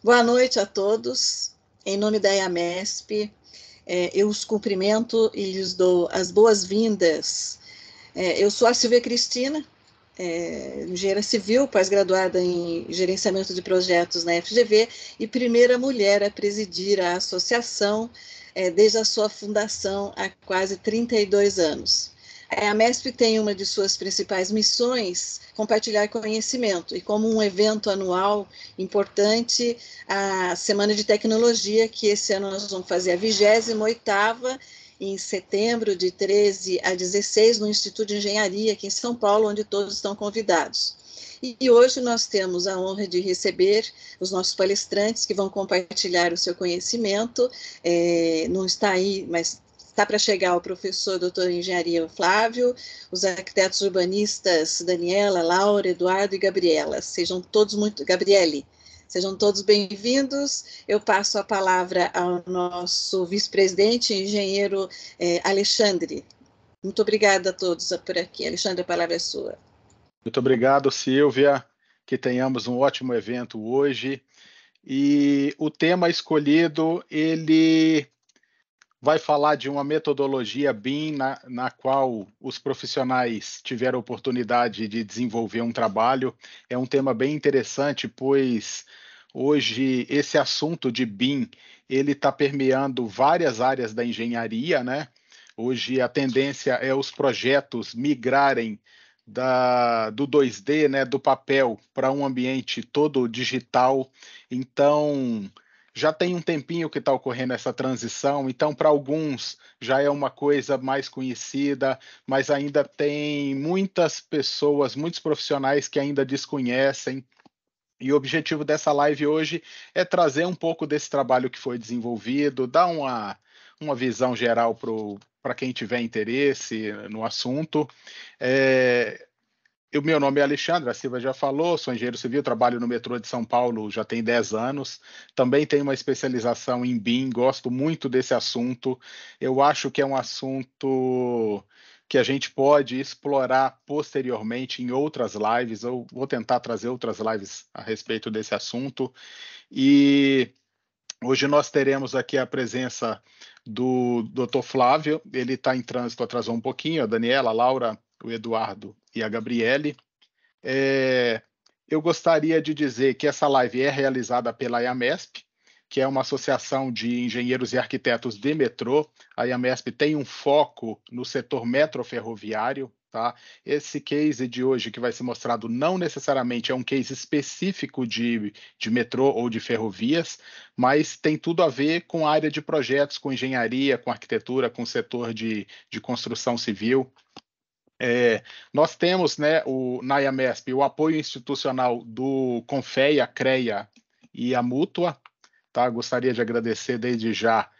Boa noite a todos. Em nome da IAMESP, eu os cumprimento e lhes dou as boas-vindas. Eu sou a Silvia Cristina, engenheira civil, pós-graduada em gerenciamento de projetos na FGV e primeira mulher a presidir a associação desde a sua fundação há quase 32 anos. A MESP tem uma de suas principais missões compartilhar conhecimento, e como um evento anual importante, a Semana de Tecnologia, que esse ano nós vamos fazer a 28ª, em setembro, de 13 a 16, no Instituto de Engenharia, aqui em São Paulo, onde todos estão convidados. E hoje nós temos a honra de receber os nossos palestrantes que vão compartilhar o seu conhecimento. Não está aí, mas está para chegar o professor doutor em engenharia Flávio, os arquitetos urbanistas Daniela, Laura, Eduardo e Gabriela. Sejam todos Gabriele, sejam todos bem-vindos. Eu passo a palavra ao nosso vice-presidente, engenheiro Alexandre. Muito obrigada a todos por aqui. Alexandre, a palavra é sua. Muito obrigado, Silvia. Que tenhamos um ótimo evento hoje. E o tema escolhido, ele vai falar de uma metodologia BIM na qual os profissionais tiveram a oportunidade de desenvolver um trabalho. É um tema bem interessante, pois hoje esse assunto de BIM ele está permeando várias áreas da engenharia, né? Hoje a tendência é os projetos migrarem do 2D, né, do papel, para um ambiente todo digital. Então, já tem um tempinho que está ocorrendo essa transição, então para alguns já é uma coisa mais conhecida, mas ainda tem muitas pessoas, muitos profissionais que ainda desconhecem. E o objetivo dessa live hoje é trazer um pouco desse trabalho que foi desenvolvido, dar uma visão geral para quem tiver interesse no assunto. O meu nome é Alexandre, a Silvia já falou, sou engenheiro civil, trabalho no metrô de São Paulo já tem 10 anos, também tenho uma especialização em BIM, gosto muito desse assunto, eu acho que é um assunto que a gente pode explorar posteriormente em outras lives, eu vou tentar trazer outras lives a respeito desse assunto, e hoje nós teremos aqui a presença do Dr. Flávio, ele está em trânsito, atrasou um pouquinho, a Daniela, a Laura, o Eduardo e a Gabriele. Eu gostaria de dizer que essa live é realizada pela IAMESP, que é uma associação de engenheiros e arquitetos de metrô. A IAMESP tem um foco no setor metroferroviário. Tá? Esse case de hoje que vai ser mostrado não necessariamente é um case específico de metrô ou de ferrovias, mas tem tudo a ver com a área de projetos, com engenharia, com arquitetura, com o setor de construção civil. Nós temos, né, na IAMESP o apoio institucional do CONFEA, CREA e a Mútua. Tá? Gostaria de agradecer desde já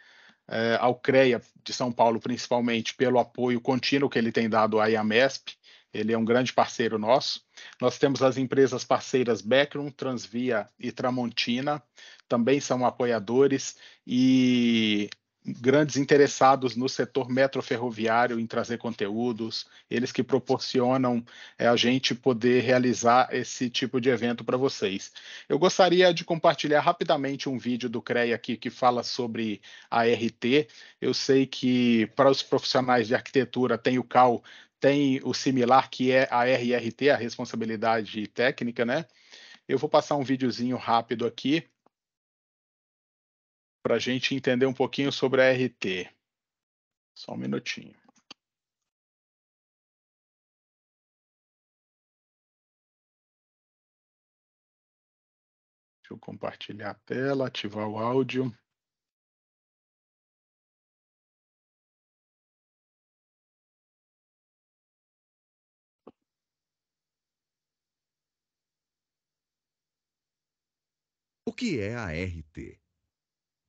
ao CREA de São Paulo, principalmente, pelo apoio contínuo que ele tem dado à IAMESP. Ele é um grande parceiro nosso. Nós temos as empresas parceiras Becrum, Transvia e Tramontina, também são apoiadores e grandes interessados no setor metroferroviário em trazer conteúdos, eles que proporcionam a gente poder realizar esse tipo de evento para vocês. Eu gostaria de compartilhar rapidamente um vídeo do CREA aqui que fala sobre a RT. Eu sei que para os profissionais de arquitetura tem o CAL, tem o similar que é a RRT, a responsabilidade técnica, né? Eu vou passar um videozinho rápido aqui para a gente entender um pouquinho sobre a RT. Só um minutinho. Deixa eu compartilhar a tela, ativar o áudio. O que é a ART?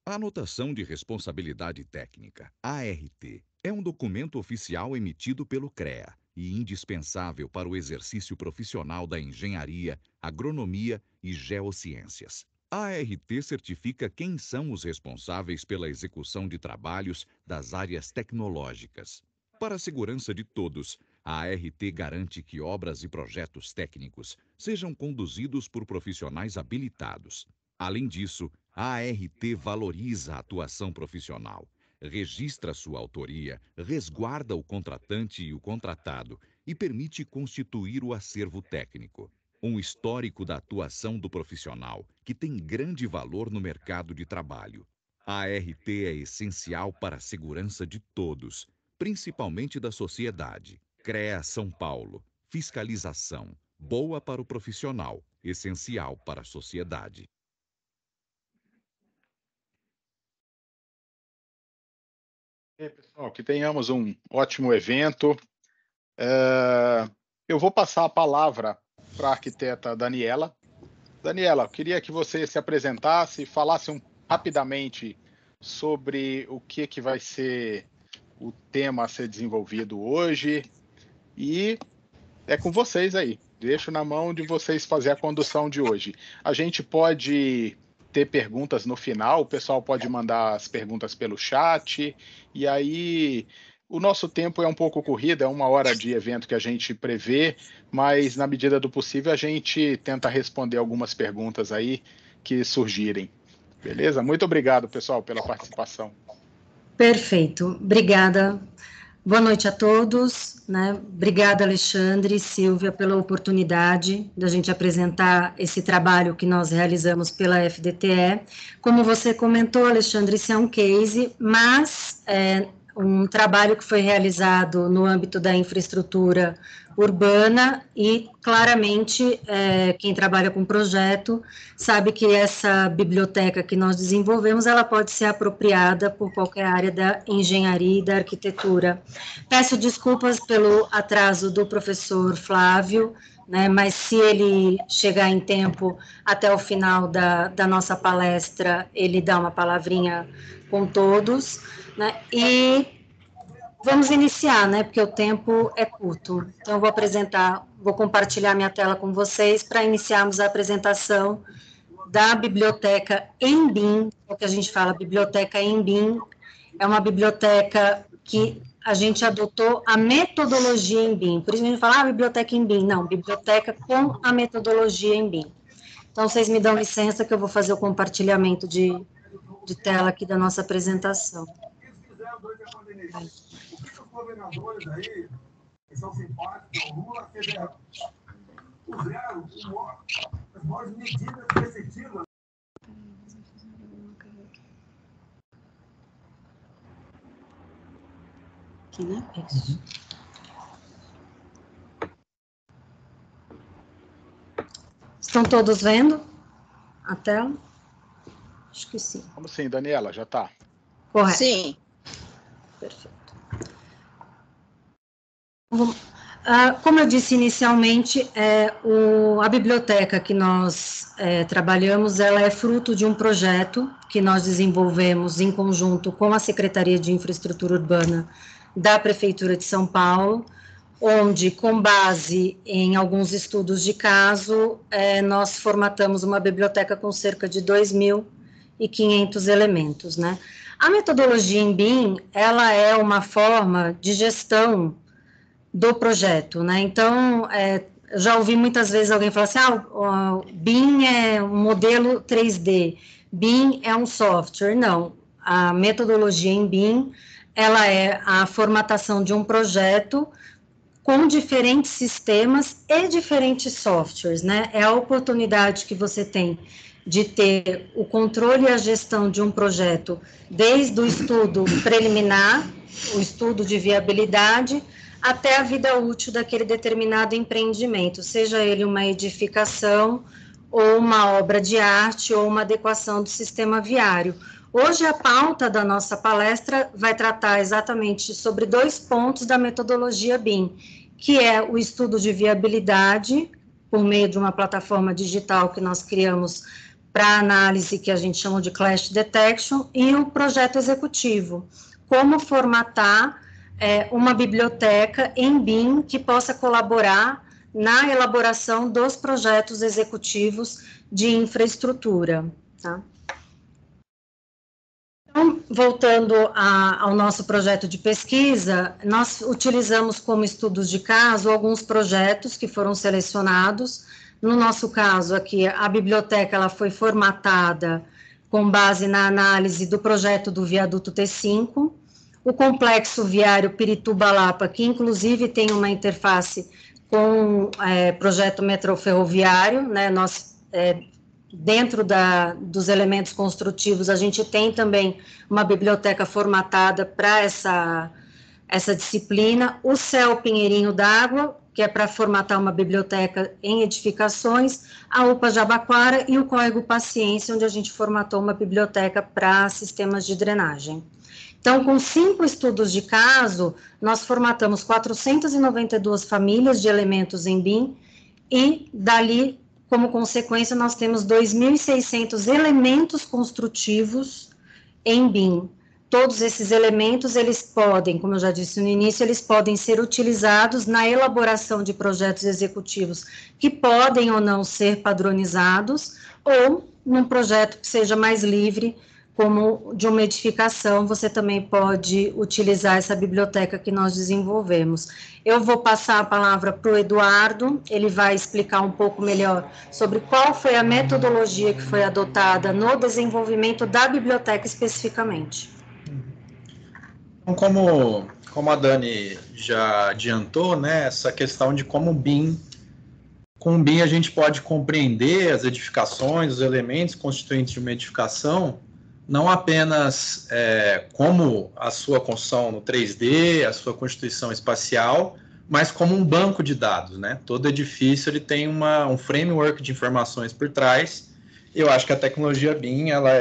A Anotação de Responsabilidade Técnica, ART, é um documento oficial emitido pelo CREA e indispensável para o exercício profissional da engenharia, agronomia e geociências. A ART certifica quem são os responsáveis pela execução de trabalhos das áreas tecnológicas. Para a segurança de todos, a ART garante que obras e projetos técnicos sejam conduzidos por profissionais habilitados. Além disso, a ART valoriza a atuação profissional, registra sua autoria, resguarda o contratante e o contratado e permite constituir o acervo técnico. Um histórico da atuação do profissional, que tem grande valor no mercado de trabalho. A ART é essencial para a segurança de todos, principalmente da sociedade. CREA São Paulo. Fiscalização. Boa para o profissional, essencial para a sociedade. Pessoal, que tenhamos um ótimo evento. Eu vou passar a palavra para a arquiteta Daniela. Daniela, eu queria que você se apresentasse e falasse rapidamente sobre o que vai ser o tema a ser desenvolvido hoje. E é com vocês aí. Deixo na mão de vocês fazer a condução de hoje. A gente pode ter perguntas no final, o pessoal pode mandar as perguntas pelo chat, e aí o nosso tempo é um pouco corrido, é 1 hora de evento que a gente prevê, mas na medida do possível a gente tenta responder algumas perguntas aí que surgirem. Beleza? Muito obrigado, pessoal, pela participação. Perfeito. Obrigada. Boa noite a todos, né? Obrigada, Alexandre e Silvia, pela oportunidade da gente apresentar esse trabalho que nós realizamos pela FDTE. Como você comentou, Alexandre, isso é um case, mas é um trabalho que foi realizado no âmbito da infraestrutura urbana e, claramente, quem trabalha com projeto sabe que essa biblioteca que nós desenvolvemos, ela pode ser apropriada por qualquer área da engenharia e da arquitetura. Peço desculpas pelo atraso do professor Flávio, né, mas se ele chegar em tempo até o final da nossa palestra, ele dá uma palavrinha com todos, né, e vamos iniciar, né, porque o tempo é curto. Então, eu vou compartilhar minha tela com vocês para iniciarmos a apresentação da biblioteca em BIM, o que a gente fala biblioteca em BIM, é uma biblioteca que a gente adotou a metodologia em BIM, por isso a gente fala, biblioteca em BIM, não, biblioteca com a metodologia em BIM. Então, vocês me dão licença que eu vou fazer o compartilhamento de tela aqui da nossa apresentação. Os governadores aí, que são simpáticos, o Lula fizeram as maiores medidas restritivas. Aqui, né? Isso. Estão todos vendo a tela? Acho que sim. Como sim, Daniela, já está? Correto. Sim. Perfeito. Como eu disse inicialmente, a biblioteca que nós trabalhamos, ela é fruto de um projeto que nós desenvolvemos em conjunto com a Secretaria de Infraestrutura Urbana da Prefeitura de São Paulo, onde, com base em alguns estudos de caso, nós formatamos uma biblioteca com cerca de 2.500 elementos, né? A metodologia em BIM, ela é uma forma de gestão do projeto, né? Então, já ouvi muitas vezes alguém falar assim, o BIM é um modelo 3D, BIM é um software. Não, a metodologia em BIM, ela é a formatação de um projeto com diferentes sistemas e diferentes softwares, né? É a oportunidade que você tem de ter o controle e a gestão de um projeto, desde o estudo preliminar, o estudo de viabilidade, até a vida útil daquele determinado empreendimento, seja ele uma edificação, ou uma obra de arte, ou uma adequação do sistema viário. Hoje, a pauta da nossa palestra vai tratar exatamente sobre 2 pontos da metodologia BIM, que é o estudo de viabilidade, por meio de uma plataforma digital que nós criamos para análise, que a gente chama de Clash Detection, e o projeto executivo, como formatar uma biblioteca em BIM que possa colaborar na elaboração dos projetos executivos de infraestrutura, tá? Então, voltando ao nosso projeto de pesquisa, nós utilizamos como estudos de caso alguns projetos que foram selecionados No nosso caso aqui, a biblioteca ela foi formatada com base na análise do projeto do viaduto T5, o complexo viário Pirituba-Lapa, que inclusive tem uma interface com projeto metroferroviário, né? Nós, dentro dos elementos construtivos, a gente tem também uma biblioteca formatada para essa disciplina, o CEL Pinheirinho d'Água, que é para formatar uma biblioteca em edificações, a UPA Jabaquara e o Córrego Paciência, onde a gente formatou uma biblioteca para sistemas de drenagem. Então, com 5 estudos de caso, nós formatamos 492 famílias de elementos em BIM e, dali, como consequência, nós temos 2.600 elementos construtivos em BIM. Todos esses elementos, eles podem, como eu já disse no início, eles podem ser utilizados na elaboração de projetos executivos que podem ou não ser padronizados, ou num projeto que seja mais livre, como de uma edificação, você também pode utilizar essa biblioteca que nós desenvolvemos. Eu vou passar a palavra para o Eduardo, ele vai explicar um pouco melhor sobre qual foi a metodologia que foi adotada no desenvolvimento da biblioteca especificamente. Então, como a Dani já adiantou, né, essa questão de como com o BIM a gente pode compreender as edificações, os elementos constituintes de uma edificação, não apenas como a sua construção no 3D, a sua constituição espacial, mas como um banco de dados, né? Todo edifício ele tem um framework de informações por trás. Eu acho que a tecnologia BIM ela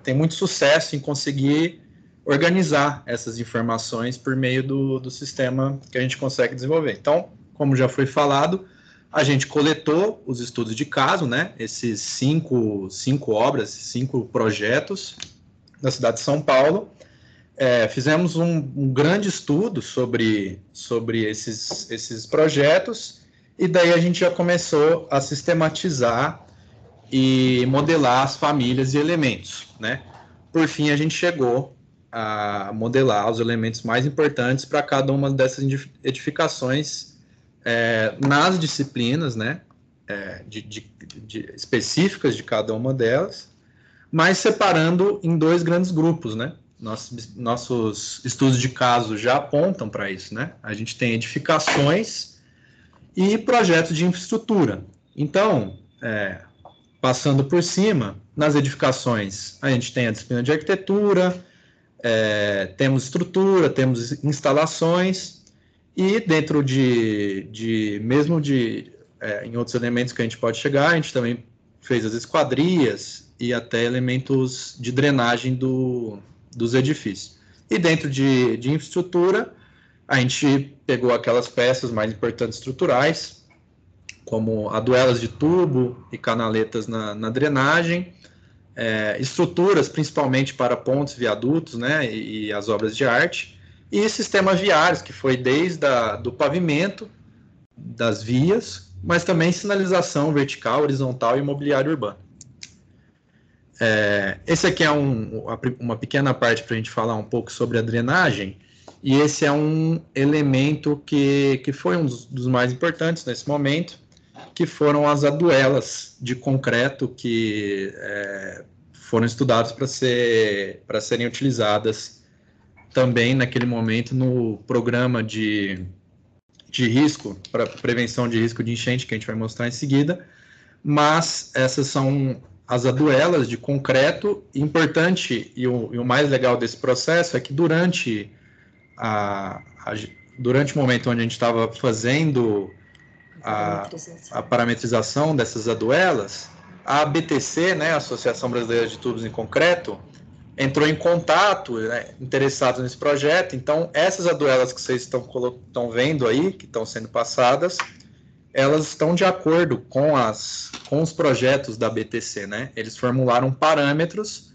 tem muito sucesso em conseguir organizar essas informações por meio do sistema que a gente consegue desenvolver. Então, como já foi falado, a gente coletou os estudos de caso, né? Esses cinco obras, 5 projetos da cidade de São Paulo. Fizemos um grande estudo sobre esses projetos, e daí a gente já começou a sistematizar e modelar as famílias e elementos, né? Por fim, a gente chegou a modelar os elementos mais importantes para cada uma dessas edificações nas disciplinas, né, específicas de cada uma delas, mas separando em 2 grandes grupos, né? Nossos estudos de caso já apontam para isso, né? A gente tem edificações e projetos de infraestrutura. Então, passando por cima, nas edificações, a gente tem a disciplina de arquitetura, temos estrutura, temos instalações, e dentro em outros elementos que a gente pode chegar, a gente também fez as esquadrias e até elementos de drenagem dos edifícios. E dentro de infraestrutura, a gente pegou aquelas peças mais importantes estruturais, como aduelas de tubo e canaletas na drenagem, estruturas principalmente para pontes, viadutos, né, e as obras de arte, e sistemas viários, que foi desde do pavimento, das vias, mas também sinalização vertical, horizontal e mobiliário urbano. Esse aqui é uma pequena parte para a gente falar um pouco sobre a drenagem, e esse é um elemento que foi um dos mais importantes nesse momento, que foram as aduelas de concreto que foram estudadas para serem utilizadas também naquele momento no programa de risco, para prevenção de risco de enchente, que a gente vai mostrar em seguida, mas essas são as aduelas de concreto. Importante, e o mais legal desse processo é que durante o momento onde a gente estava fazendo a parametrização dessas aduelas, a ABTC, né, a Associação Brasileira de Tubos em Concreto, entrou em contato, né, interessados nesse projeto. Então, essas aduelas que vocês estão vendo aí, que estão sendo passadas, elas estão de acordo com os projetos da BTC, né? Eles formularam parâmetros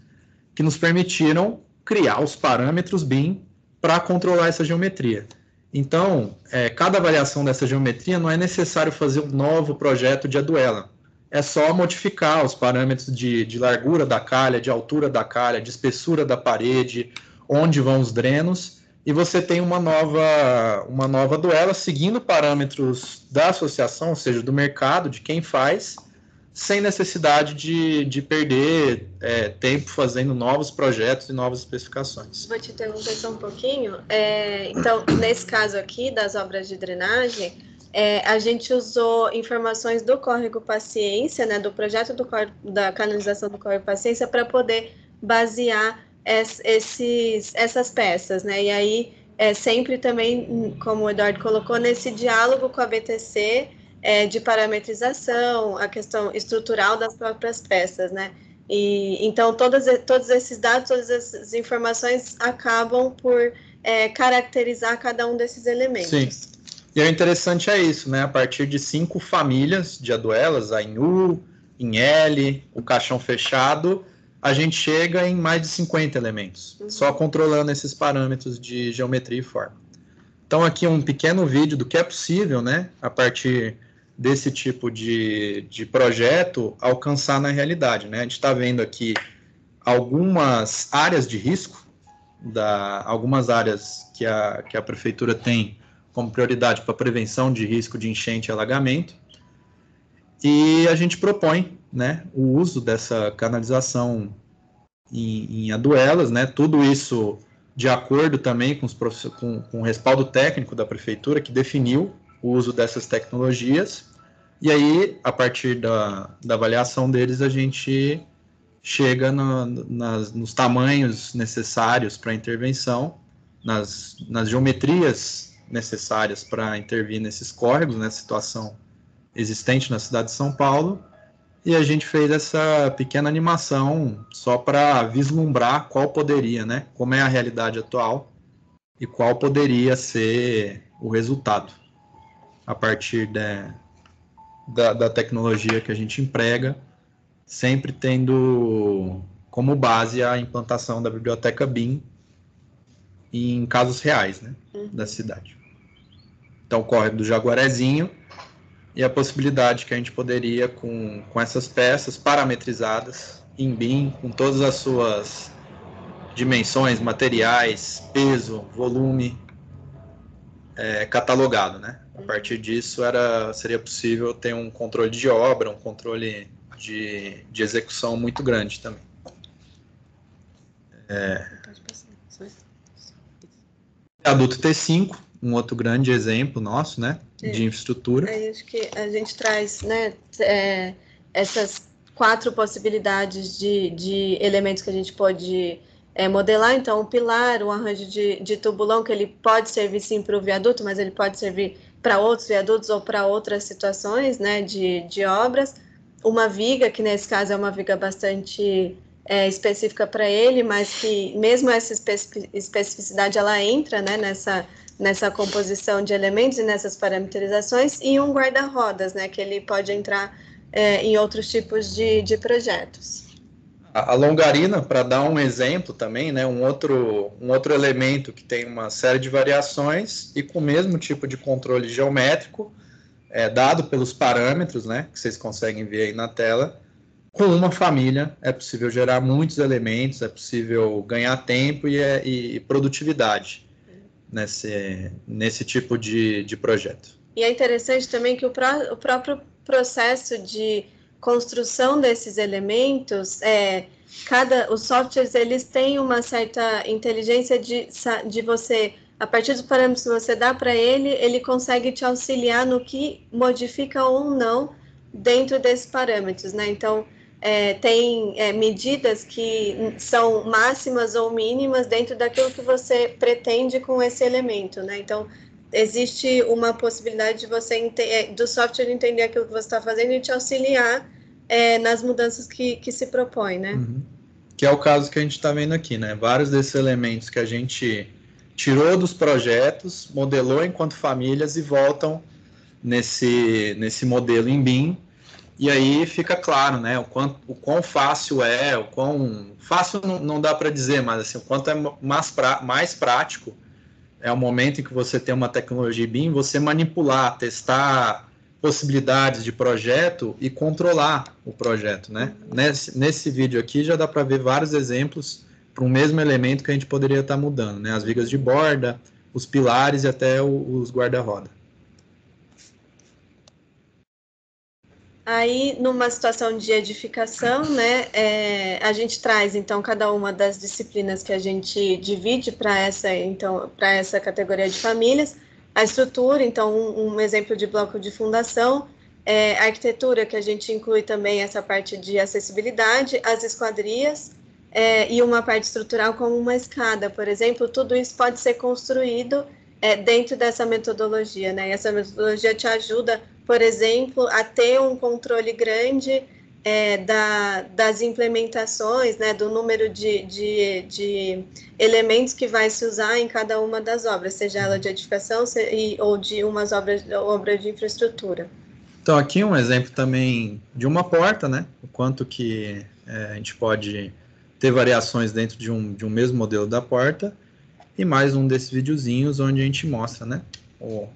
que nos permitiram criar os parâmetros BIM para controlar essa geometria. Então, cada variação dessa geometria não é necessário fazer um novo projeto de aduela. É só modificar os parâmetros de largura da calha, de altura da calha, de espessura da parede, onde vão os drenos, e você tem uma nova duela seguindo parâmetros da associação, ou seja, do mercado, de quem faz, sem necessidade de perder tempo fazendo novos projetos e novas especificações. Vou te interromper só um pouquinho. Então, nesse caso aqui, das obras de drenagem, a gente usou informações do Córrego Paciência, né, do projeto da canalização do Córrego Paciência, para poder basear essas peças, né? E aí, sempre também, como o Eduardo colocou, nesse diálogo com a BTC, de parametrização, a questão estrutural das próprias peças, né? E então todos esses dados, todas essas informações acabam por caracterizar cada um desses elementos. Sim. E o interessante é isso, né? A partir de 5 famílias de aduelas, a em U, em L, o caixão fechado, a gente chega em mais de 50 elementos, só controlando esses parâmetros de geometria e forma. Então aqui um pequeno vídeo do que é possível, né? A partir desse tipo de projeto alcançar na realidade, né? A gente está vendo aqui algumas áreas de risco, algumas áreas que a prefeitura tem como prioridade para prevenção de risco de enchente e alagamento, e a gente propõe, né, o uso dessa canalização em aduelas, né? Tudo isso de acordo também com o respaldo técnico da prefeitura, que definiu o uso dessas tecnologias. E aí, a partir da avaliação deles, a gente chega nos tamanhos necessários para intervenção, nas geometrias necessárias para intervir nesses córregos, nessa situação existente na cidade de São Paulo, e a gente fez essa pequena animação só para vislumbrar qual poderia, né, como é a realidade atual e qual poderia ser o resultado a partir da tecnologia que a gente emprega, sempre tendo como base a implantação da biblioteca BIM em casos reais, né, da cidade. Então, o córrego do Jaguarezinho e a possibilidade que a gente poderia, com essas peças parametrizadas em BIM, com todas as suas dimensões, materiais, peso, volume, catalogado, né? A partir disso, seria possível ter um controle de obra, um controle de execução muito grande também. Adulto T5, um outro grande exemplo nosso, né, de infraestrutura. Acho que a gente traz, né, essas 4 possibilidades de elementos que a gente pode modelar. Então, o pilar, o arranjo de tubulão, que ele pode servir sim para o viaduto, mas ele pode servir para outros viadutos ou para outras situações, né, de obras. Uma viga, que nesse caso é uma viga bastante específica para ele, mas que mesmo essa especificidade ela entra, né, nessa composição de elementos e nessas parametrizações, e um guarda-rodas, né, que ele pode entrar em outros tipos de projetos. A longarina, para dar um exemplo também, né, um outro elemento que tem uma série de variações e com o mesmo tipo de controle geométrico, dado pelos parâmetros, né, que vocês conseguem ver aí na tela. Com uma família é possível gerar muitos elementos, é possível ganhar tempo e produtividade nesse tipo de projeto. E é interessante também que o próprio processo de construção desses elementos, os softwares, eles têm uma certa inteligência de você, a partir dos parâmetros que você dá para ele consegue te auxiliar no que modifica ou não dentro desses parâmetros, né? Então, tem medidas que são máximas ou mínimas dentro daquilo que você pretende com esse elemento, né? Então, existe uma possibilidade de você do software entender aquilo que você está fazendo e te auxiliar nas mudanças que se propõe, né? Uhum. Que é o caso que a gente está vendo aqui, né? Vários desses elementos que a gente tirou dos projetos, modelou enquanto famílias e voltam nesse modelo em BIM. E aí fica claro, né? O quão fácil o quão fácil não dá para dizer, mas assim, o quanto é mais prático é o momento em que você tem uma tecnologia BIM, você manipular, testar possibilidades de projeto e controlar o projeto, né? Nesse vídeo aqui já dá para ver vários exemplos para um mesmo elemento que a gente poderia estar mudando, né? As vigas de borda, os pilares e até os guarda-roda. Aí, numa situação de edificação, né, a gente traz, então, cada uma das disciplinas que a gente divide para essa categoria de famílias, a estrutura, então, um exemplo de bloco de fundação, a arquitetura, que a gente inclui também essa parte de acessibilidade, as esquadrias, e uma parte estrutural como uma escada, por exemplo, tudo isso pode ser construído dentro dessa metodologia, né, e essa metodologia te ajuda, por exemplo, a ter um controle grande das implementações, né, do número de elementos que vai se usar em cada uma das obras, seja ela de edificação ou de obra de infraestrutura. Então, aqui um exemplo também de uma porta, né, o quanto que a gente pode ter variações dentro de um mesmo modelo da porta, e mais um desses videozinhos onde a gente mostra, né,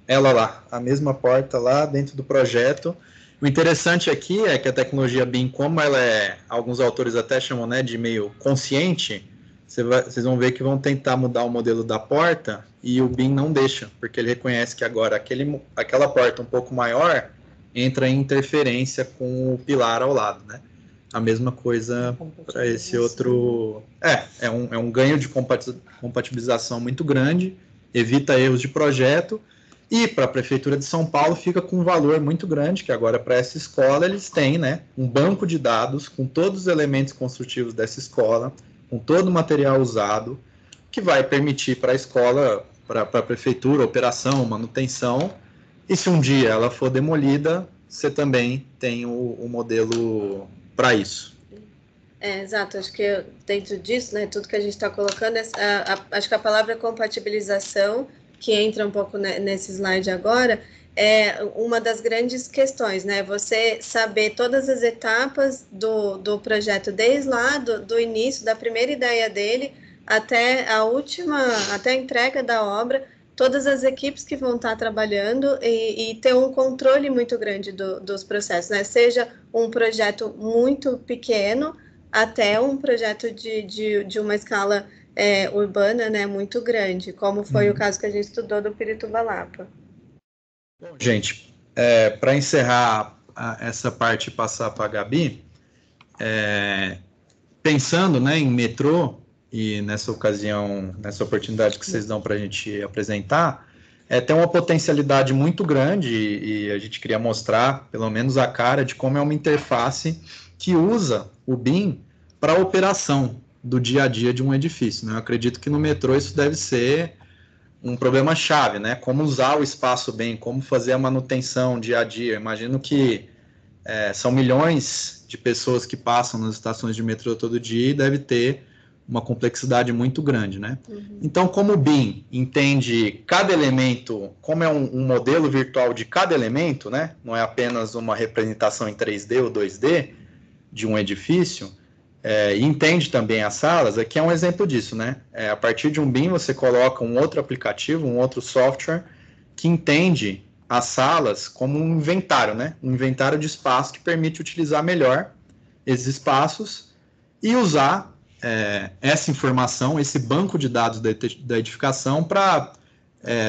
ela lá, a mesma porta lá dentro do projeto. O interessante aqui é que a tecnologia BIM, como ela alguns autores até chamam, né, de meio consciente, vocês vão ver que vão tentar mudar o modelo da porta e o BIM não deixa, porque ele reconhece que agora aquela porta um pouco maior entra em interferência com o pilar ao lado, né? A mesma coisa para esse outro... É um ganho de compatibilização muito grande, evita erros de projeto. E para a Prefeitura de São Paulo fica com um valor muito grande, que agora para essa escola eles têm, né, um banco de dados com todos os elementos construtivos dessa escola, com todo o material usado, que vai permitir para a escola, para a Prefeitura, operação, manutenção, e se um dia ela for demolida, você também tem o modelo para isso. Exato, acho que dentro disso, né, tudo que a gente está colocando, acho que a palavra compatibilização, que entra um pouco nesse slide agora, é uma das grandes questões, né? Você saber todas as etapas do projeto, desde lá do início, da primeira ideia dele, até até a entrega da obra, todas as equipes que vão estar trabalhando e ter um controle muito grande dos processos, né? Seja um projeto muito pequeno, até um projeto de uma escala urbana, né, muito grande, como foi o caso que a gente estudou do Pirituba Lapa. Bom, gente, para encerrar essa parte e passar para a Gabi, pensando, né, em metrô, e nessa ocasião, nessa oportunidade que vocês dão para a gente apresentar, tem uma potencialidade muito grande e a gente queria mostrar, pelo menos a cara, de como é uma interface que usa o BIM para a operação do dia a dia de um edifício, né? Eu acredito que no metrô isso deve ser um problema-chave, né? Como usar o espaço bem, como fazer a manutenção dia a dia. Eu imagino que são milhões de pessoas que passam nas estações de metrô todo dia e deve ter uma complexidade muito grande, né? Uhum. Então, como o BIM entende cada elemento, como é um modelo virtual de cada elemento, né? Não é apenas uma representação em 3D ou 2D de um edifício, e entende também as salas, aqui é um exemplo disso, né? A partir de um BIM você coloca um outro aplicativo, um outro software que entende as salas como um inventário, né? Um inventário de espaço que permite utilizar melhor esses espaços e usar essa informação, esse banco de dados da edificação para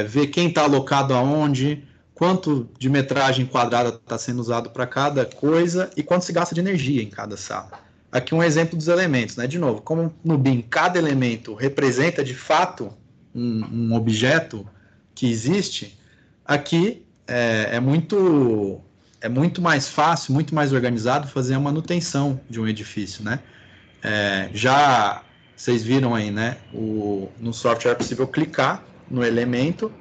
ver quem está alocado aonde, quanto de metragem quadrada está sendo usado para cada coisa e quanto se gasta de energia em cada sala. Aqui um exemplo dos elementos, né? De novo, como no BIM cada elemento representa de fato um objeto que existe, aqui é muito mais fácil, muito mais organizado fazer a manutenção de um edifício, né? Já vocês viram aí, né? No software é possível clicar no elemento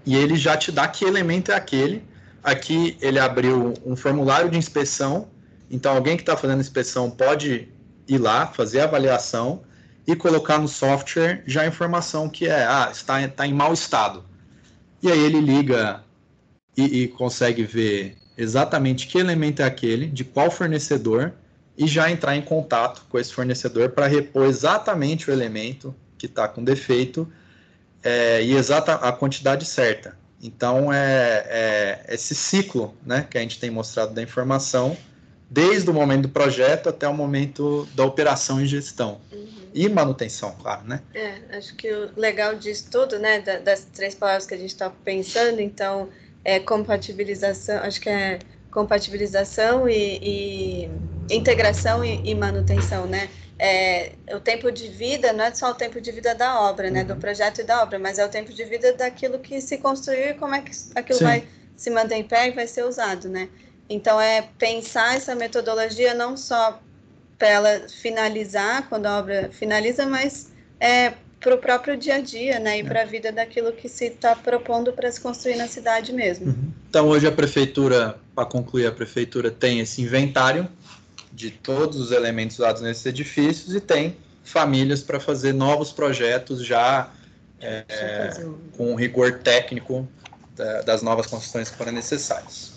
e ele já te dá que elemento é aquele. Aqui ele abriu um formulário de inspeção. Então, alguém que está fazendo inspeção pode ir lá, fazer a avaliação e colocar no software já a informação que está em mau estado. E aí ele liga e consegue ver exatamente que elemento é aquele, de qual fornecedor, e já entrar em contato com esse fornecedor para repor exatamente o elemento que está com defeito e a quantidade certa. Então, esse ciclo, né, que a gente tem mostrado da informação, desde o momento do projeto até o momento da operação e gestão. Uhum. e manutenção, claro, né? Acho que o legal disso tudo, né, das 3 palavras que a gente está pensando, então, compatibilização, acho que é compatibilização e integração e manutenção, né? O tempo de vida não é só o tempo de vida da obra, né, do projeto e da obra, mas é o tempo de vida daquilo que se construiu e como é que aquilo vai se manter em pé e vai ser usado, né? Então, pensar essa metodologia não só para ela finalizar, quando a obra finaliza, mas para o próprio dia a dia, né? E para a vida daquilo que se está propondo para se construir na cidade mesmo. Então, hoje a prefeitura, para concluir, a prefeitura tem esse inventário de todos os elementos usados nesses edifícios e tem famílias para fazer novos projetos já com rigor técnico das novas construções que forem necessárias.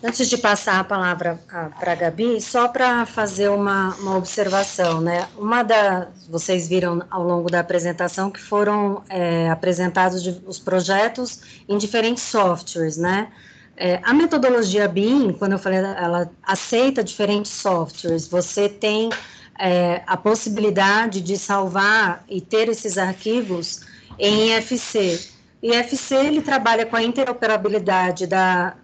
Antes de passar a palavra para a Gabi, só para fazer uma observação, né? Vocês viram ao longo da apresentação que foram apresentados os projetos em diferentes softwares, né? A metodologia BIM, quando eu falei, ela aceita diferentes softwares. Você tem a possibilidade de salvar e ter esses arquivos em IFC. O IFC, ele trabalha com a interoperabilidade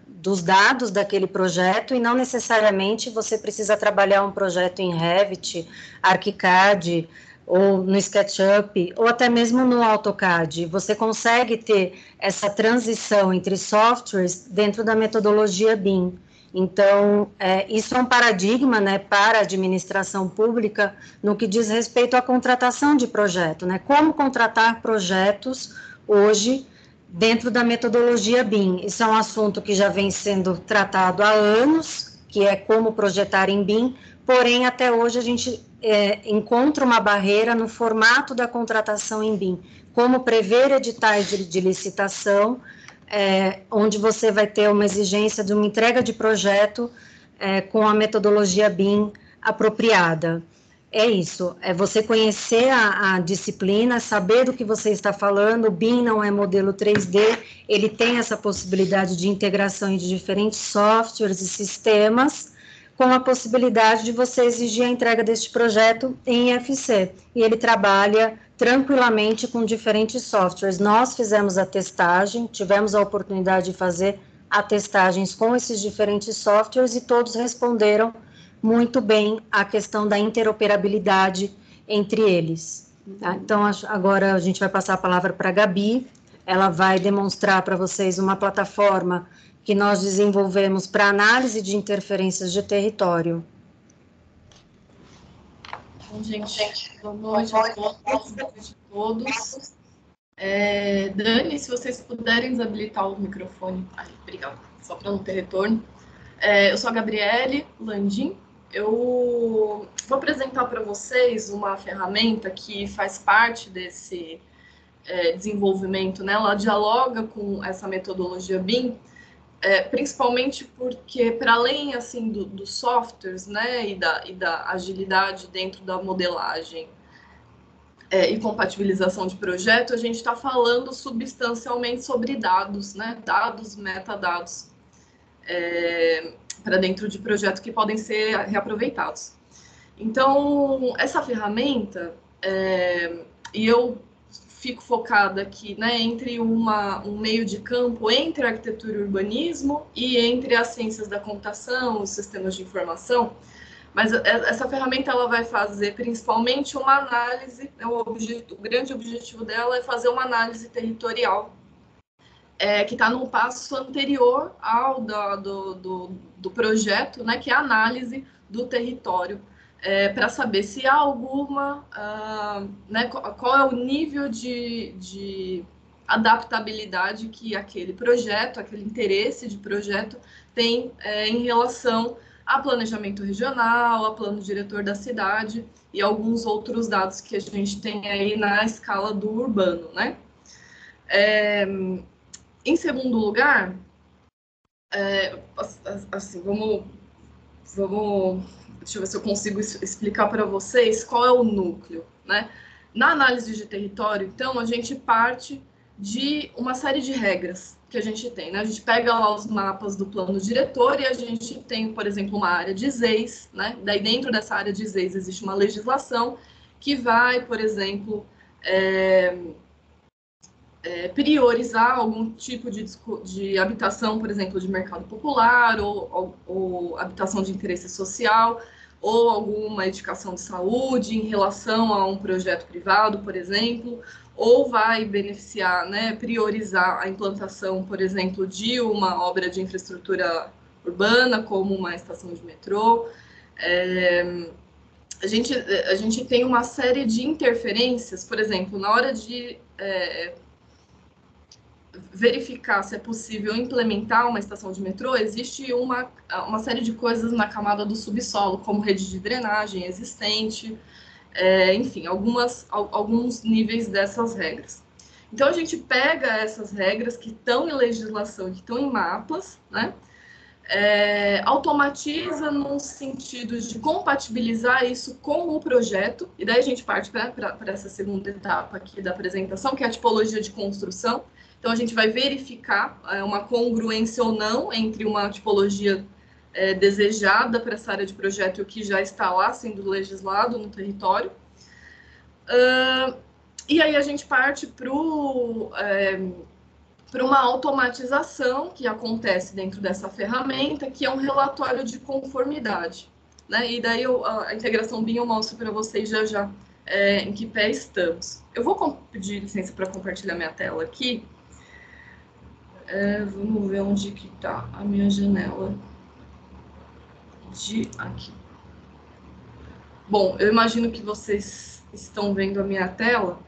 dos dados daquele projeto e não necessariamente você precisa trabalhar um projeto em Revit, ArchiCAD, ou no SketchUp, ou até mesmo no AutoCAD. Você consegue ter essa transição entre softwares dentro da metodologia BIM. Então, isso é um paradigma, né, para a administração pública no que diz respeito à contratação de projeto, né? Como contratar projetos hoje dentro da metodologia BIM. Isso é um assunto que já vem sendo tratado há anos, que é como projetar em BIM, porém, até hoje, a gente encontra uma barreira no formato da contratação em BIM, como prever editais de licitação, onde você vai ter uma exigência de uma entrega de projeto com a metodologia BIM apropriada. É isso, é você conhecer a disciplina, saber do que você está falando. O BIM não é modelo 3D, ele tem essa possibilidade de integração de diferentes softwares e sistemas, com a possibilidade de você exigir a entrega deste projeto em IFC. E ele trabalha tranquilamente com diferentes softwares. Nós fizemos a testagem, tivemos a oportunidade de fazer atestagens com esses diferentes softwares e todos responderam muito bem a questão da interoperabilidade entre eles. Tá? Então, agora a gente vai passar a palavra para a Gabi, ela vai demonstrar para vocês uma plataforma que nós desenvolvemos para análise de interferências de território. Bom, gente, boa noite a todos. Dani, se vocês puderem desabilitar o microfone. Obrigada, só para não ter retorno. Eu sou a Gabriele Landim. Eu vou apresentar para vocês uma ferramenta que faz parte desse desenvolvimento, né? Ela dialoga com essa metodologia BIM, principalmente porque, para além assim, dos softwares, né, e da agilidade dentro da modelagem e compatibilização de projeto, a gente está falando substancialmente sobre dados, né? Dados, metadados, para dentro de projetos que podem ser reaproveitados. Então, essa ferramenta, e eu fico focada aqui, né, entre um meio de campo entre a arquitetura e o urbanismo e entre as ciências da computação, os sistemas de informação, mas essa ferramenta ela vai fazer principalmente uma análise, o grande objetivo dela é fazer uma análise territorial, que está num passo anterior ao do projeto, né, que é a análise do território, para saber se há alguma, né, qual é o nível de adaptabilidade que aquele projeto, aquele interesse de projeto tem em relação a planejamento regional, a plano diretor da cidade e alguns outros dados que a gente tem aí na escala do urbano, né? Em segundo lugar, assim, vamos, deixa eu ver se eu consigo explicar para vocês qual é o núcleo, né? Na análise de território, então, a gente parte de uma série de regras que a gente tem, né? A gente pega lá os mapas do plano diretor e a gente tem, por exemplo, uma área de ZEIS, né? Daí dentro dessa área de ZEIS existe uma legislação que vai, por exemplo, priorizar algum tipo de habitação, por exemplo, de mercado popular, ou habitação de interesse social, ou alguma edificação de saúde em relação a um projeto privado, por exemplo, ou vai beneficiar, né, priorizar a implantação, por exemplo, de uma obra de infraestrutura urbana, como uma estação de metrô. A gente tem uma série de interferências, por exemplo, na hora de verificar se é possível implementar uma estação de metrô, existe uma série de coisas na camada do subsolo, como rede de drenagem existente, enfim, alguns níveis dessas regras. Então, a gente pega essas regras que estão em legislação, que estão em mapas, né? Automatiza no sentido de compatibilizar isso com o projeto, e daí a gente parte para essa segunda etapa aqui da apresentação, que é a tipologia de construção. Então, a gente vai verificar uma congruência ou não entre uma tipologia desejada para essa área de projeto e o que já está lá sendo legislado no território. E aí a gente parte para uma automatização que acontece dentro dessa ferramenta, que é um relatório de conformidade, né? E daí a integração BIM eu mostro para vocês já em que pé estamos. Eu vou pedir licença para compartilhar minha tela aqui. Vamos ver onde que está a minha janela de aqui. Bom, eu imagino que vocês estão vendo a minha tela.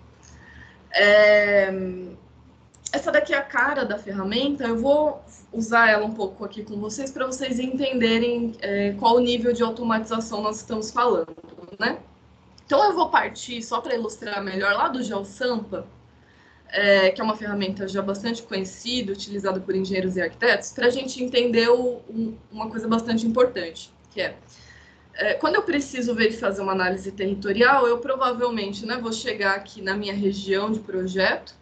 Essa daqui é a cara da ferramenta. Eu vou usar ela um pouco aqui com vocês para vocês entenderem qual o nível de automatização nós estamos falando, né? Então, eu vou partir, só para ilustrar melhor, lá do GeoSampa, que é uma ferramenta já bastante conhecida, utilizada por engenheiros e arquitetos, para a gente entender uma coisa bastante importante, que quando eu preciso fazer uma análise territorial, eu provavelmente, né, vou chegar aqui na minha região de projeto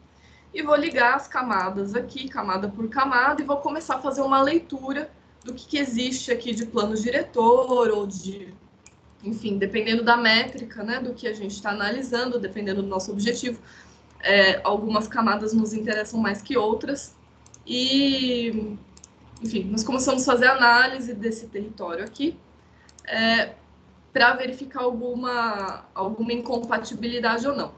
e vou ligar as camadas aqui, camada por camada, e vou começar a fazer uma leitura do que existe aqui de plano diretor, ou enfim, dependendo da métrica, né, do que a gente está analisando, dependendo do nosso objetivo. Algumas camadas nos interessam mais que outras, e, enfim, nós começamos a fazer análise desse território aqui, para verificar alguma incompatibilidade ou não.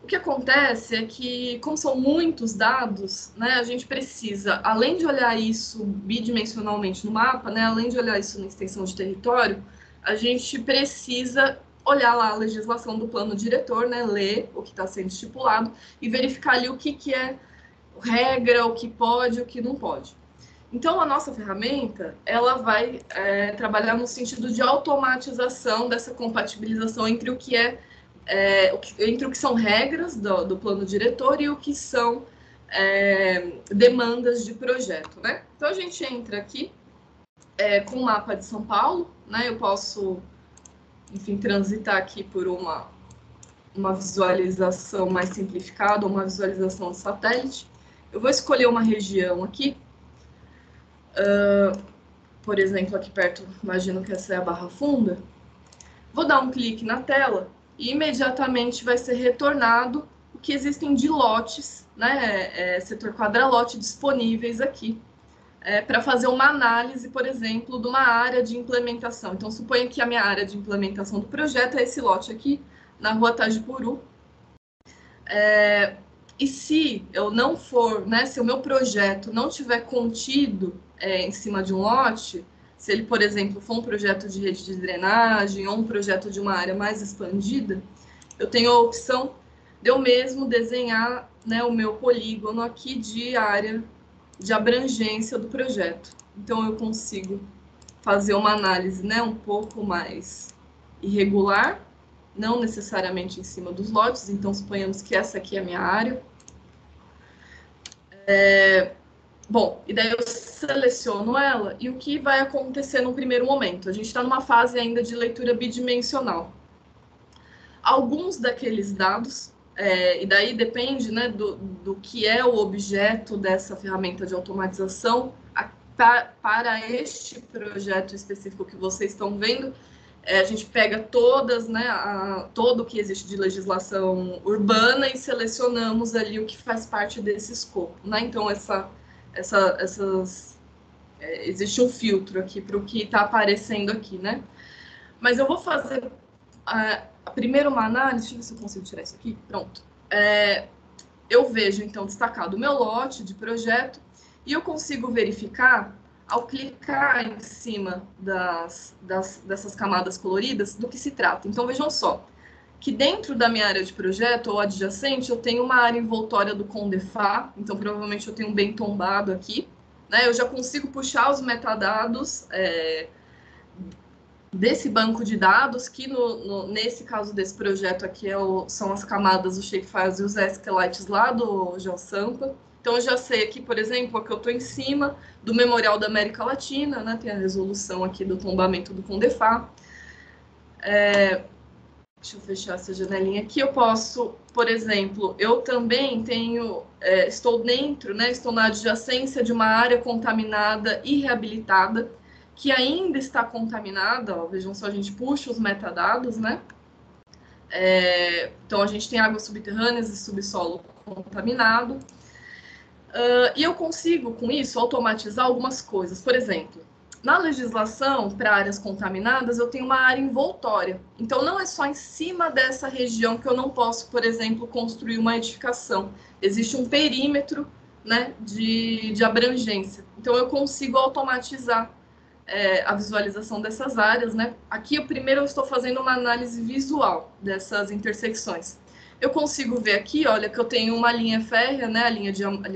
O que acontece é que, como são muitos dados, né, a gente precisa, além de olhar isso bidimensionalmente no mapa, né, além de olhar isso na extensão de território, a gente precisa olhar lá a legislação do plano diretor, né, ler o que está sendo estipulado e verificar ali o que é regra, o que pode, o que não pode. Então, a nossa ferramenta, ela vai trabalhar no sentido de automatização dessa compatibilização entre o que entre o que são regras do plano diretor e o que são demandas de projeto, né? Então, a gente entra aqui com o mapa de São Paulo, né? Eu posso, enfim, transitar aqui por uma visualização mais simplificada, uma visualização de satélite. Eu vou escolher uma região aqui, por exemplo, aqui perto, imagino que essa é a Barra Funda. Vou dar um clique na tela e imediatamente vai ser retornado o que existem de lotes, né, setor quadralote disponíveis aqui, para fazer uma análise, por exemplo, de uma área de implementação. Então, suponha que a minha área de implementação do projeto é esse lote aqui, na Rua Tajipuru. E se eu não for, né, se o meu projeto não tiver contido em cima de um lote, se ele, por exemplo, for um projeto de rede de drenagem ou um projeto de uma área mais expandida, eu tenho a opção de eu mesmo desenhar, né, o meu polígono aqui de área de abrangência do projeto. Então, eu consigo fazer uma análise, né, um pouco mais irregular, não necessariamente em cima dos lotes. Então, suponhamos que essa aqui é a minha área. Bom, e daí eu seleciono ela, e o que vai acontecer no primeiro momento? A gente está numa fase ainda de leitura bidimensional. Alguns daqueles dados, e daí depende, né, do que é o objeto dessa ferramenta de automatização, para este projeto específico que vocês estão vendo, a gente pega todas, né, todo o que existe de legislação urbana e selecionamos ali o que faz parte desse escopo, né? Então, existe um filtro aqui para o que está aparecendo aqui, né? Mas eu vou fazer primeiro uma análise, deixa eu ver se eu consigo tirar isso aqui, pronto. Eu vejo, então, destacado o meu lote de projeto e eu consigo verificar, ao clicar em cima dessas camadas coloridas, do que se trata. Então, vejam só, que dentro da minha área de projeto ou adjacente, eu tenho uma área envoltória do CONDEFA, então provavelmente eu tenho um bem tombado aqui, né? Eu já consigo puxar os metadados desse banco de dados, que nesse caso desse projeto aqui são as camadas, os shapefiles e os SQLites lá do GeoSampa. Então, eu já sei aqui, por exemplo, que eu estou em cima do Memorial da América Latina, né? Tem a resolução aqui do tombamento do CONDEFA. Deixa eu fechar essa janelinha aqui. Eu posso, por exemplo, eu também estou dentro, né? Estou na adjacência de uma área contaminada e reabilitada, que ainda está contaminada. Ó, vejam só, a gente puxa os metadados, né? Então, a gente tem águas subterrâneas e subsolo contaminado. E eu consigo, com isso, automatizar algumas coisas. Por exemplo, na legislação para áreas contaminadas, eu tenho uma área envoltória. Então, não é só em cima dessa região que eu não posso, por exemplo, construir uma edificação. Existe um perímetro, né, de abrangência. Então, eu consigo automatizar a visualização dessas áreas, né? Aqui, primeiro, eu estou fazendo uma análise visual dessas intersecções. Eu consigo ver aqui, olha, que eu tenho uma linha férrea, né, a linha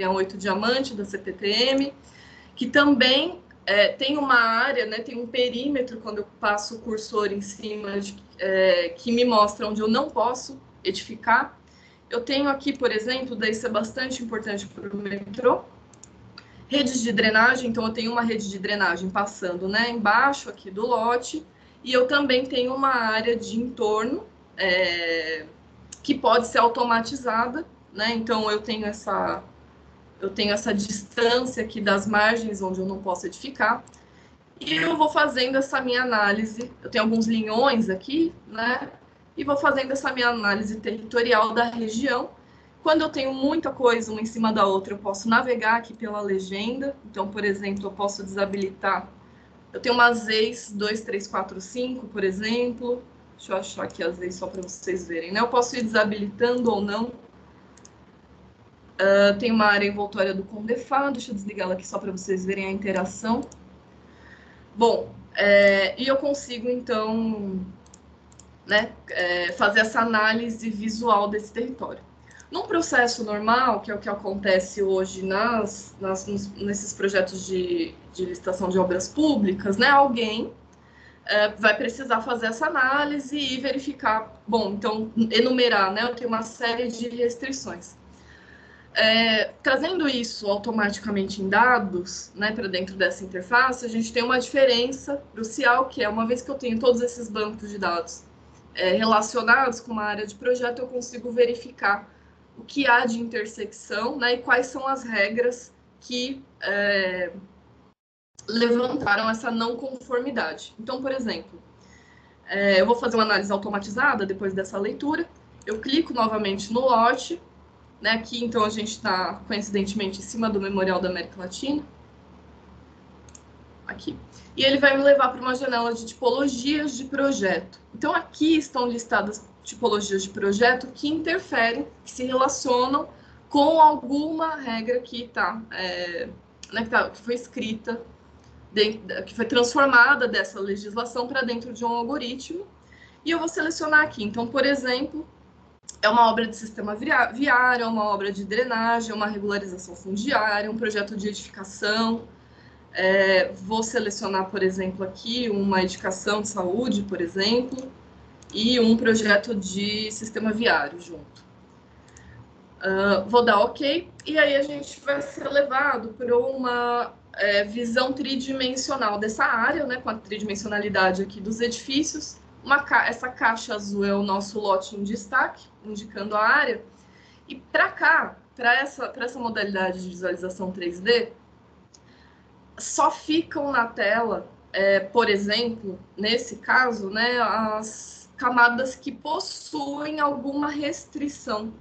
8 diamante da CPTM, que também tem uma área, né, tem um perímetro, quando eu passo o cursor em cima, que me mostra onde eu não posso edificar. Eu tenho aqui, por exemplo, daí isso é bastante importante para o metrô, redes de drenagem. Então, eu tenho uma rede de drenagem passando, né, embaixo aqui do lote, e eu também tenho uma área de entorno, que pode ser automatizada, né? Então, eu tenho essa distância aqui das margens onde eu não posso edificar, e eu vou fazendo essa minha análise. Eu tenho alguns linhões aqui, né? E vou fazendo essa minha análise territorial da região. Quando eu tenho muita coisa uma em cima da outra, eu posso navegar aqui pela legenda. Então, por exemplo, eu posso desabilitar. Eu tenho umas EIs 2, 3, 4, 5, por exemplo. Deixa eu achar aqui as EIs só para vocês verem, né? Eu posso ir desabilitando ou não. Tem uma área envoltória do CONDEFA. Deixa eu desligar ela aqui só para vocês verem a interação. Bom, e eu consigo, então, né, fazer essa análise visual desse território. Num processo normal, que é o que acontece hoje nesses projetos de licitação de obras públicas, né, alguém vai precisar fazer essa análise e verificar, bom, então, enumerar, né, eu tenho uma série de restrições. Trazendo isso automaticamente em dados, né, para dentro dessa interface, a gente tem uma diferença crucial, que é, uma vez que eu tenho todos esses bancos de dados relacionados com uma área de projeto, eu consigo verificar o que há de intersecção, né, e quais são as regras que levantaram essa não conformidade. Então, por exemplo, eu vou fazer uma análise automatizada depois dessa leitura, eu clico novamente no lote, né, aqui, então, a gente está, coincidentemente, em cima do Memorial da América Latina, aqui, e ele vai me levar para uma janela de tipologias de projeto. Então, aqui estão listadas tipologias de projeto que interferem, que se relacionam com alguma regra que que foi escrita, que foi transformada dessa legislação para dentro de um algoritmo, e eu vou selecionar aqui. Então, por exemplo, é uma obra de sistema viário, é uma obra de drenagem, é uma regularização fundiária, um projeto de edificação. Vou selecionar, por exemplo, aqui uma edificação de saúde, por exemplo, e um projeto de sistema viário junto. Vou dar OK, e aí a gente vai ser levado para uma visão tridimensional dessa área, né, com a tridimensionalidade aqui dos edifícios. Essa caixa azul é o nosso lote em destaque, indicando a área. E para cá, para essa modalidade de visualização 3D, só ficam na tela por exemplo, nesse caso, né, as camadas que possuem alguma restrição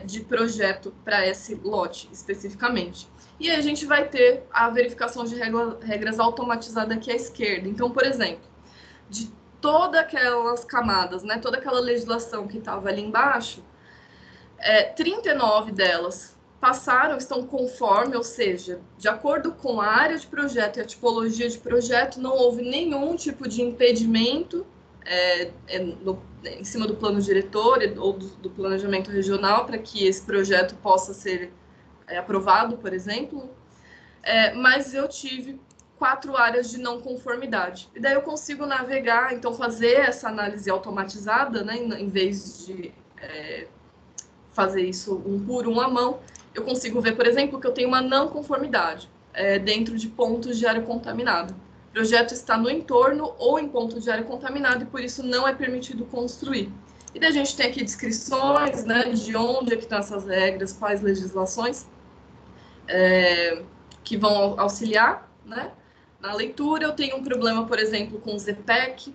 de projeto para esse lote, especificamente. E aí a gente vai ter a verificação de regras automatizada aqui à esquerda. Então, por exemplo, de todas aquelas camadas, né, toda aquela legislação que estava ali embaixo, 39 delas passaram, estão conforme, ou seja, de acordo com a área de projeto e a tipologia de projeto, não houve nenhum tipo de impedimento em cima do plano diretor ou do planejamento regional para que esse projeto possa ser aprovado, por exemplo, mas eu tive 4 áreas de não conformidade. E daí eu consigo navegar, então fazer essa análise automatizada, né, em vez de fazer isso um por um à mão, eu consigo ver, por exemplo, que eu tenho uma não conformidade dentro de pontos de área contaminada. O projeto está no entorno ou em ponto de área contaminada e por isso não é permitido construir. E daí a gente tem aqui descrições, né, de onde é que estão essas regras, quais legislações que vão auxiliar, né? Na leitura eu tenho um problema, por exemplo, com o ZPEC.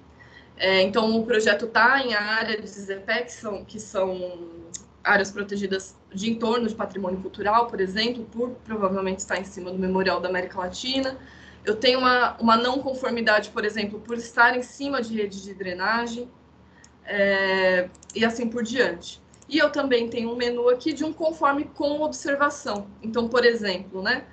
Então o projeto está em área de ZPEC, que são áreas protegidas de entorno de patrimônio cultural, por exemplo, por provavelmente estar em cima do Memorial da América Latina. Eu tenho uma não conformidade, por exemplo, por estar em cima de rede de drenagem, e assim por diante. E eu também tenho um menu aqui de um conforme com observação. Então, por exemplo, né,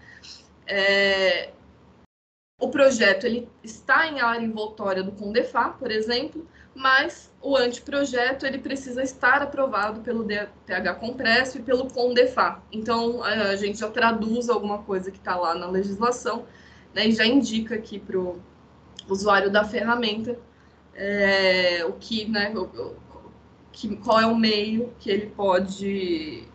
o projeto ele está em área envoltória do CONDEFA, por exemplo, mas o anteprojeto ele precisa estar aprovado pelo DTH Compresso e pelo CONDEFA. Então, a gente já traduz alguma coisa que está lá na legislação, né, e já indica aqui para o usuário da ferramenta o que, né, qual é o meio que ele pode,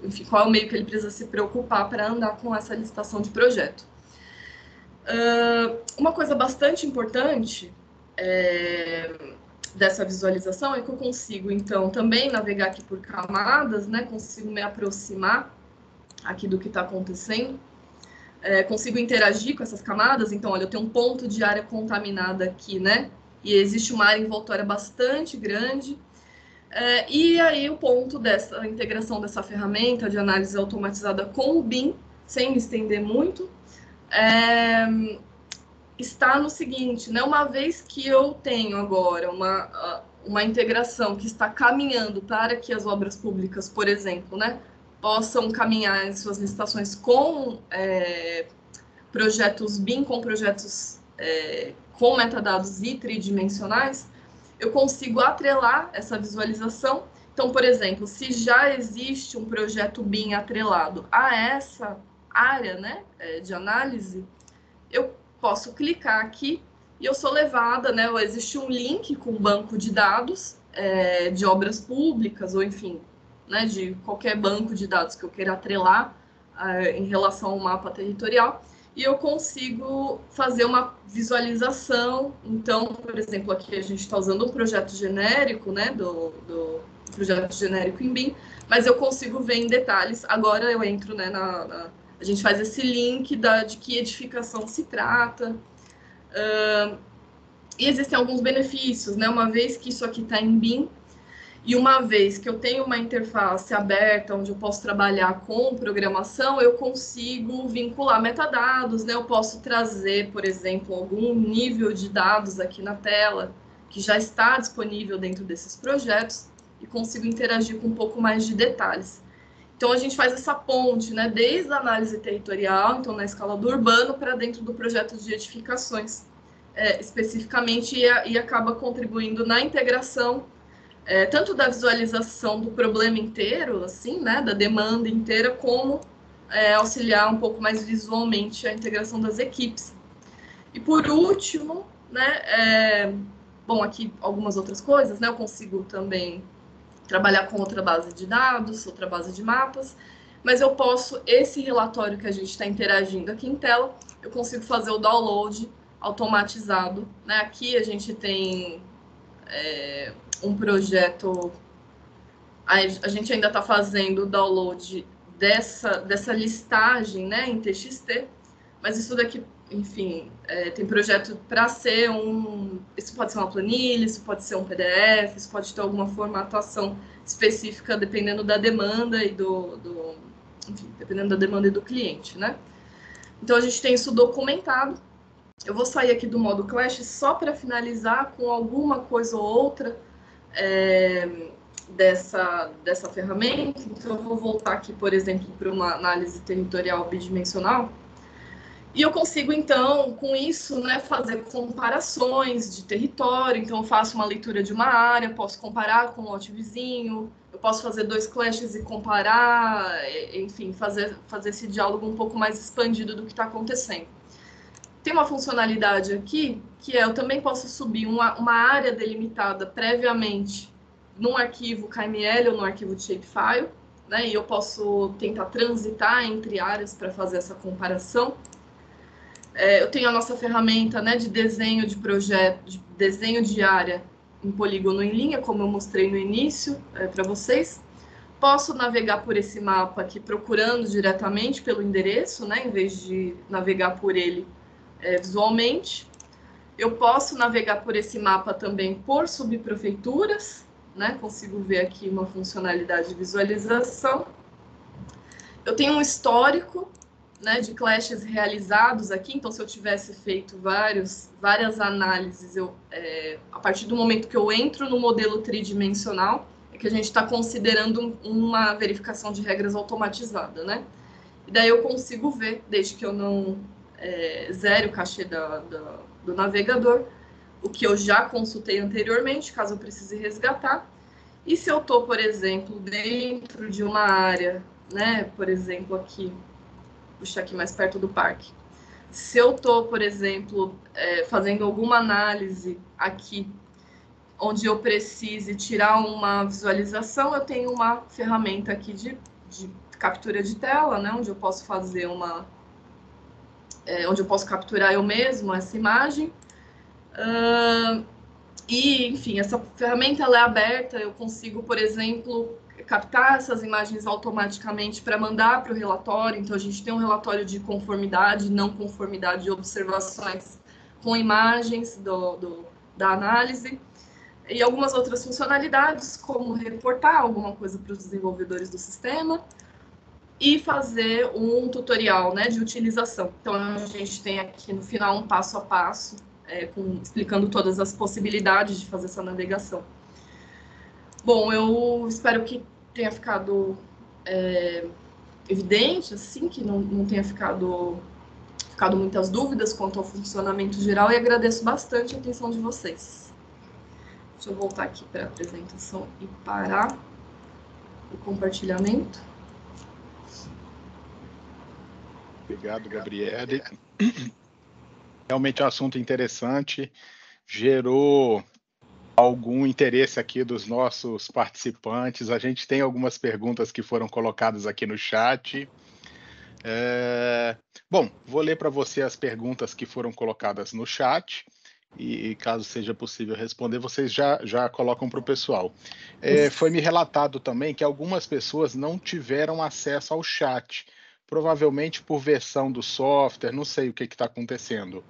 enfim, qual é o meio que ele precisa se preocupar para andar com essa licitação de projeto. Uma coisa bastante importante dessa visualização é que eu consigo, então, também navegar aqui por camadas, né? Consigo me aproximar aqui do que está acontecendo, consigo interagir com essas camadas. Então, olha, eu tenho um ponto de área contaminada aqui, né? E existe uma área envoltória bastante grande. E aí o ponto dessa integração dessa ferramenta de análise automatizada com o BIM, sem me estender muito, está no seguinte, né? Uma vez que eu tenho agora uma integração que está caminhando para que as obras públicas, por exemplo, né, possam caminhar em suas licitações com projetos BIM, com projetos com metadados e tridimensionais, eu consigo atrelar essa visualização. Então, por exemplo, se já existe um projeto BIM atrelado a essa área, né, de análise, eu posso clicar aqui e eu sou levada, né, ou existe um link com um banco de dados de obras públicas, ou enfim, né, de qualquer banco de dados que eu queira atrelar em relação ao mapa territorial, e eu consigo fazer uma visualização. Então, por exemplo, aqui a gente está usando um projeto genérico, né, do projeto genérico em BIM, mas eu consigo ver em detalhes. Agora eu entro, né, a gente faz esse link de que edificação se trata. E existem alguns benefícios, né? Uma vez que isso aqui está em BIM, e uma vez que eu tenho uma interface aberta, onde eu posso trabalhar com programação, eu consigo vincular metadados, né? Eu posso trazer, por exemplo, algum nível de dados aqui na tela, que já está disponível dentro desses projetos, e consigo interagir com um pouco mais de detalhes. Então, a gente faz essa ponte, né, desde a análise territorial, então na escala do urbano, para dentro do projeto de edificações, especificamente, e acaba contribuindo na integração, tanto da visualização do problema inteiro, assim, né, da demanda inteira, como auxiliar um pouco mais visualmente a integração das equipes. E, por último, né, bom, aqui algumas outras coisas, né, eu consigo também trabalhar com outra base de dados, outra base de mapas, mas eu posso, esse relatório que a gente está interagindo aqui em tela, eu consigo fazer o download automatizado, né? Aqui a gente tem um projeto, a gente ainda está fazendo o download dessa listagem, né, em TXT, mas isso daqui enfim, tem projeto para ser isso pode ser uma planilha, isso pode ser um PDF, isso pode ter alguma formatação específica dependendo da demanda e enfim, dependendo da demanda e do cliente, né? Então a gente tem isso documentado. Eu vou sair aqui do modo Clash só para finalizar com alguma coisa ou outra dessa ferramenta. Então eu vou voltar aqui, por exemplo, para uma análise territorial bidimensional. E eu consigo, então, com isso, né, fazer comparações de território. Então, eu faço uma leitura de uma área, posso comparar com o lote vizinho, eu posso fazer 2 clashes e comparar, enfim, fazer esse diálogo um pouco mais expandido do que está acontecendo. Tem uma funcionalidade aqui, que eu também posso subir uma área delimitada previamente num arquivo KML ou no arquivo de shapefile, né, e eu posso tentar transitar entre áreas para fazer essa comparação. Eu tenho a nossa ferramenta, né, de desenho de projeto, de desenho de área em polígono em linha, como eu mostrei no início para vocês. Posso navegar por esse mapa aqui procurando diretamente pelo endereço, né, em vez de navegar por ele visualmente. Eu posso navegar por esse mapa também por subprefeituras, né, consigo ver aqui uma funcionalidade de visualização. Eu tenho um histórico, né, de clashes realizados aqui. Então, se eu tivesse feito várias análises, a partir do momento que eu entro no modelo tridimensional, é que a gente está considerando uma verificação de regras automatizada, né? E daí eu consigo ver, desde que eu não zere o cachê do navegador, o que eu já consultei anteriormente, caso eu precise resgatar. E se eu estou, por exemplo, dentro de uma área, né, por exemplo, aqui, puxar aqui mais perto do parque. Se eu estou, por exemplo, fazendo alguma análise aqui, onde eu precise tirar uma visualização, eu tenho uma ferramenta aqui de captura de tela, né, onde eu posso fazer onde eu posso capturar eu mesmo essa imagem. E, enfim, essa ferramenta ela é aberta, eu consigo, por exemplo, captar essas imagens automaticamente para mandar para o relatório. Então, a gente tem um relatório de conformidade, não conformidade de observações com imagens da análise. E algumas outras funcionalidades, como reportar alguma coisa para os desenvolvedores do sistema e fazer um tutorial, né, de utilização. Então, a gente tem aqui no final um passo a passo, explicando todas as possibilidades de fazer essa navegação. Bom, eu espero que tenha ficado evidente, assim, que não tenha ficado muitas dúvidas quanto ao funcionamento geral, e agradeço bastante a atenção de vocês. Deixa eu voltar aqui para a apresentação e parar o compartilhamento. Obrigado, Gabriele. Realmente é um assunto interessante, gerou algum interesse aqui dos nossos participantes. A gente tem algumas perguntas que foram colocadas aqui no chat. Bom, vou ler para você as perguntas que foram colocadas no chat e caso seja possível responder, vocês já colocam para o pessoal. Foi me relatado também que algumas pessoas não tiveram acesso ao chat, provavelmente por versão do software, não sei o que está acontecendo.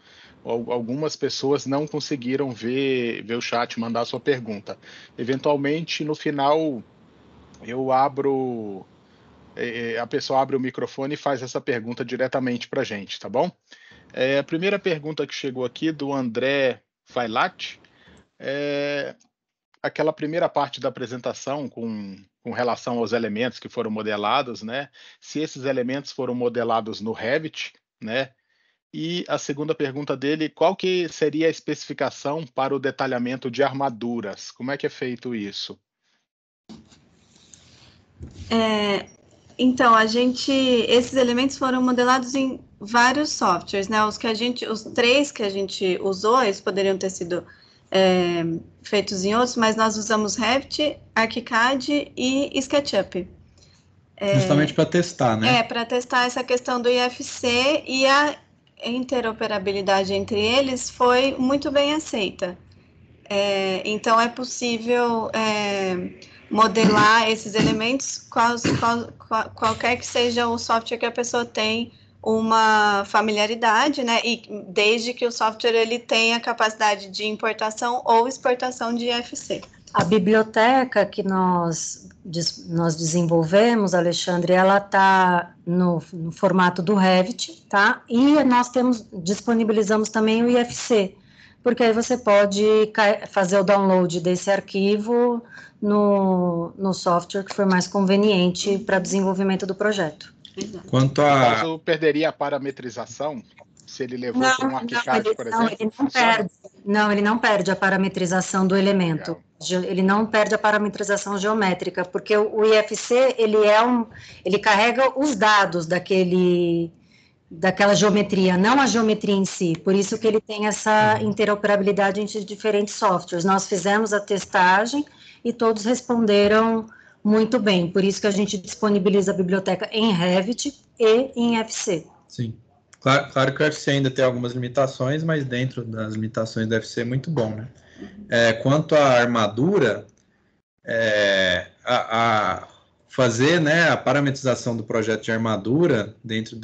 Algumas pessoas não conseguiram ver o chat, mandar sua pergunta. Eventualmente, no final, a pessoa abre o microfone e faz essa pergunta diretamente para a gente, tá bom? A primeira pergunta que chegou aqui, do André Vailat, aquela primeira parte da apresentação com relação aos elementos que foram modelados, né? Se esses elementos foram modelados no Revit, né? E a segunda pergunta dele, qual que seria a especificação para o detalhamento de armaduras? Como é que é feito isso? Então, esses elementos foram modelados em vários softwares, né? Os 3 que a gente usou, eles poderiam ter sido feitos em outros, mas nós usamos Revit, ArchiCAD e SketchUp. Justamente para testar, né? Para testar essa questão do IFC, e a interoperabilidade entre eles foi muito bem aceita. Então, é possível modelar esses elementos, qualquer que seja o software que a pessoa tem uma familiaridade, né? E desde que o software ele tenha capacidade de importação ou exportação de IFC. A biblioteca que nós desenvolvemos, Alexandre, ela está no formato do Revit, tá? E nós disponibilizamos também o IFC, porque aí você pode fazer o download desse arquivo no software que for mais conveniente para o desenvolvimento do projeto. Quanto a... No caso, perderia a parametrização? Se ele levou para um ArchiCAD, por exemplo? Ele não perde a parametrização do elemento. Ele não perde a parametrização geométrica, porque o IFC, ele carrega os dados daquela geometria, não a geometria em si. Por isso que ele tem essa interoperabilidade entre diferentes softwares. Nós fizemos a testagem e todos responderam muito bem. Por isso que a gente disponibiliza a biblioteca em Revit e em IFC. Sim. Claro que o UFC ainda tem algumas limitações, mas dentro das limitações do UFC é muito bom, né? Quanto à armadura, fazer, né, a parametrização do projeto de armadura dentro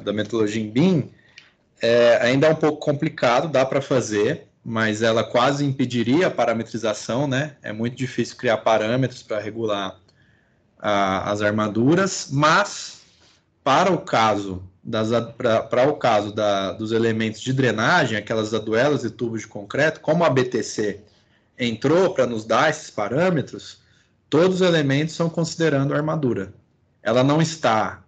da metodologia em BIM ainda é um pouco complicado, dá para fazer, mas ela quase impediria a parametrização, né? É muito difícil criar parâmetros para regular as armaduras, mas para o caso dos elementos de drenagem, aquelas aduelas e tubos de concreto, como a BTC entrou para nos dar esses parâmetros, todos os elementos são considerando a armadura. Ela não está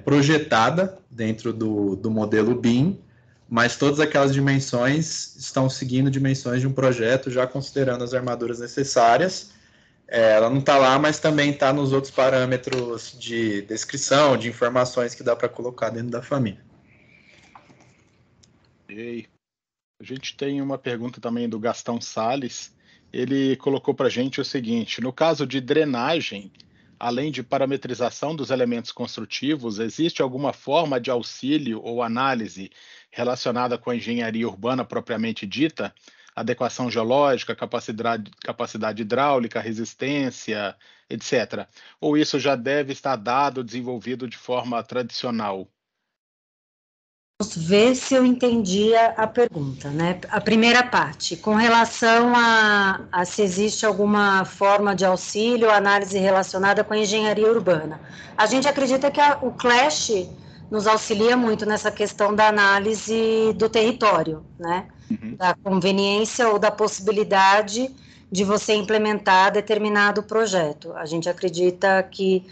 projetada dentro do modelo BIM, mas todas aquelas dimensões estão seguindo dimensões de um projeto, já considerando as armaduras necessárias. Ela não está lá, mas também está nos outros parâmetros de descrição, de informações que dá para colocar dentro da família. E a gente tem uma pergunta também do Gastão Salles. Ele colocou para a gente o seguinte: no caso de drenagem, além de parametrização dos elementos construtivos, existe alguma forma de auxílio ou análise relacionada com a engenharia urbana propriamente dita? Adequação geológica, capacidade hidráulica, resistência, etc. Ou isso já deve estar dado, desenvolvido de forma tradicional? Vamos ver se eu entendi a pergunta, né? A primeira parte, com relação a se existe alguma forma de auxílio ou análise relacionada com a engenharia urbana. A gente acredita que o CLASH nos auxilia muito nessa questão da análise do território, né? Da conveniência ou da possibilidade de você implementar determinado projeto. A gente acredita que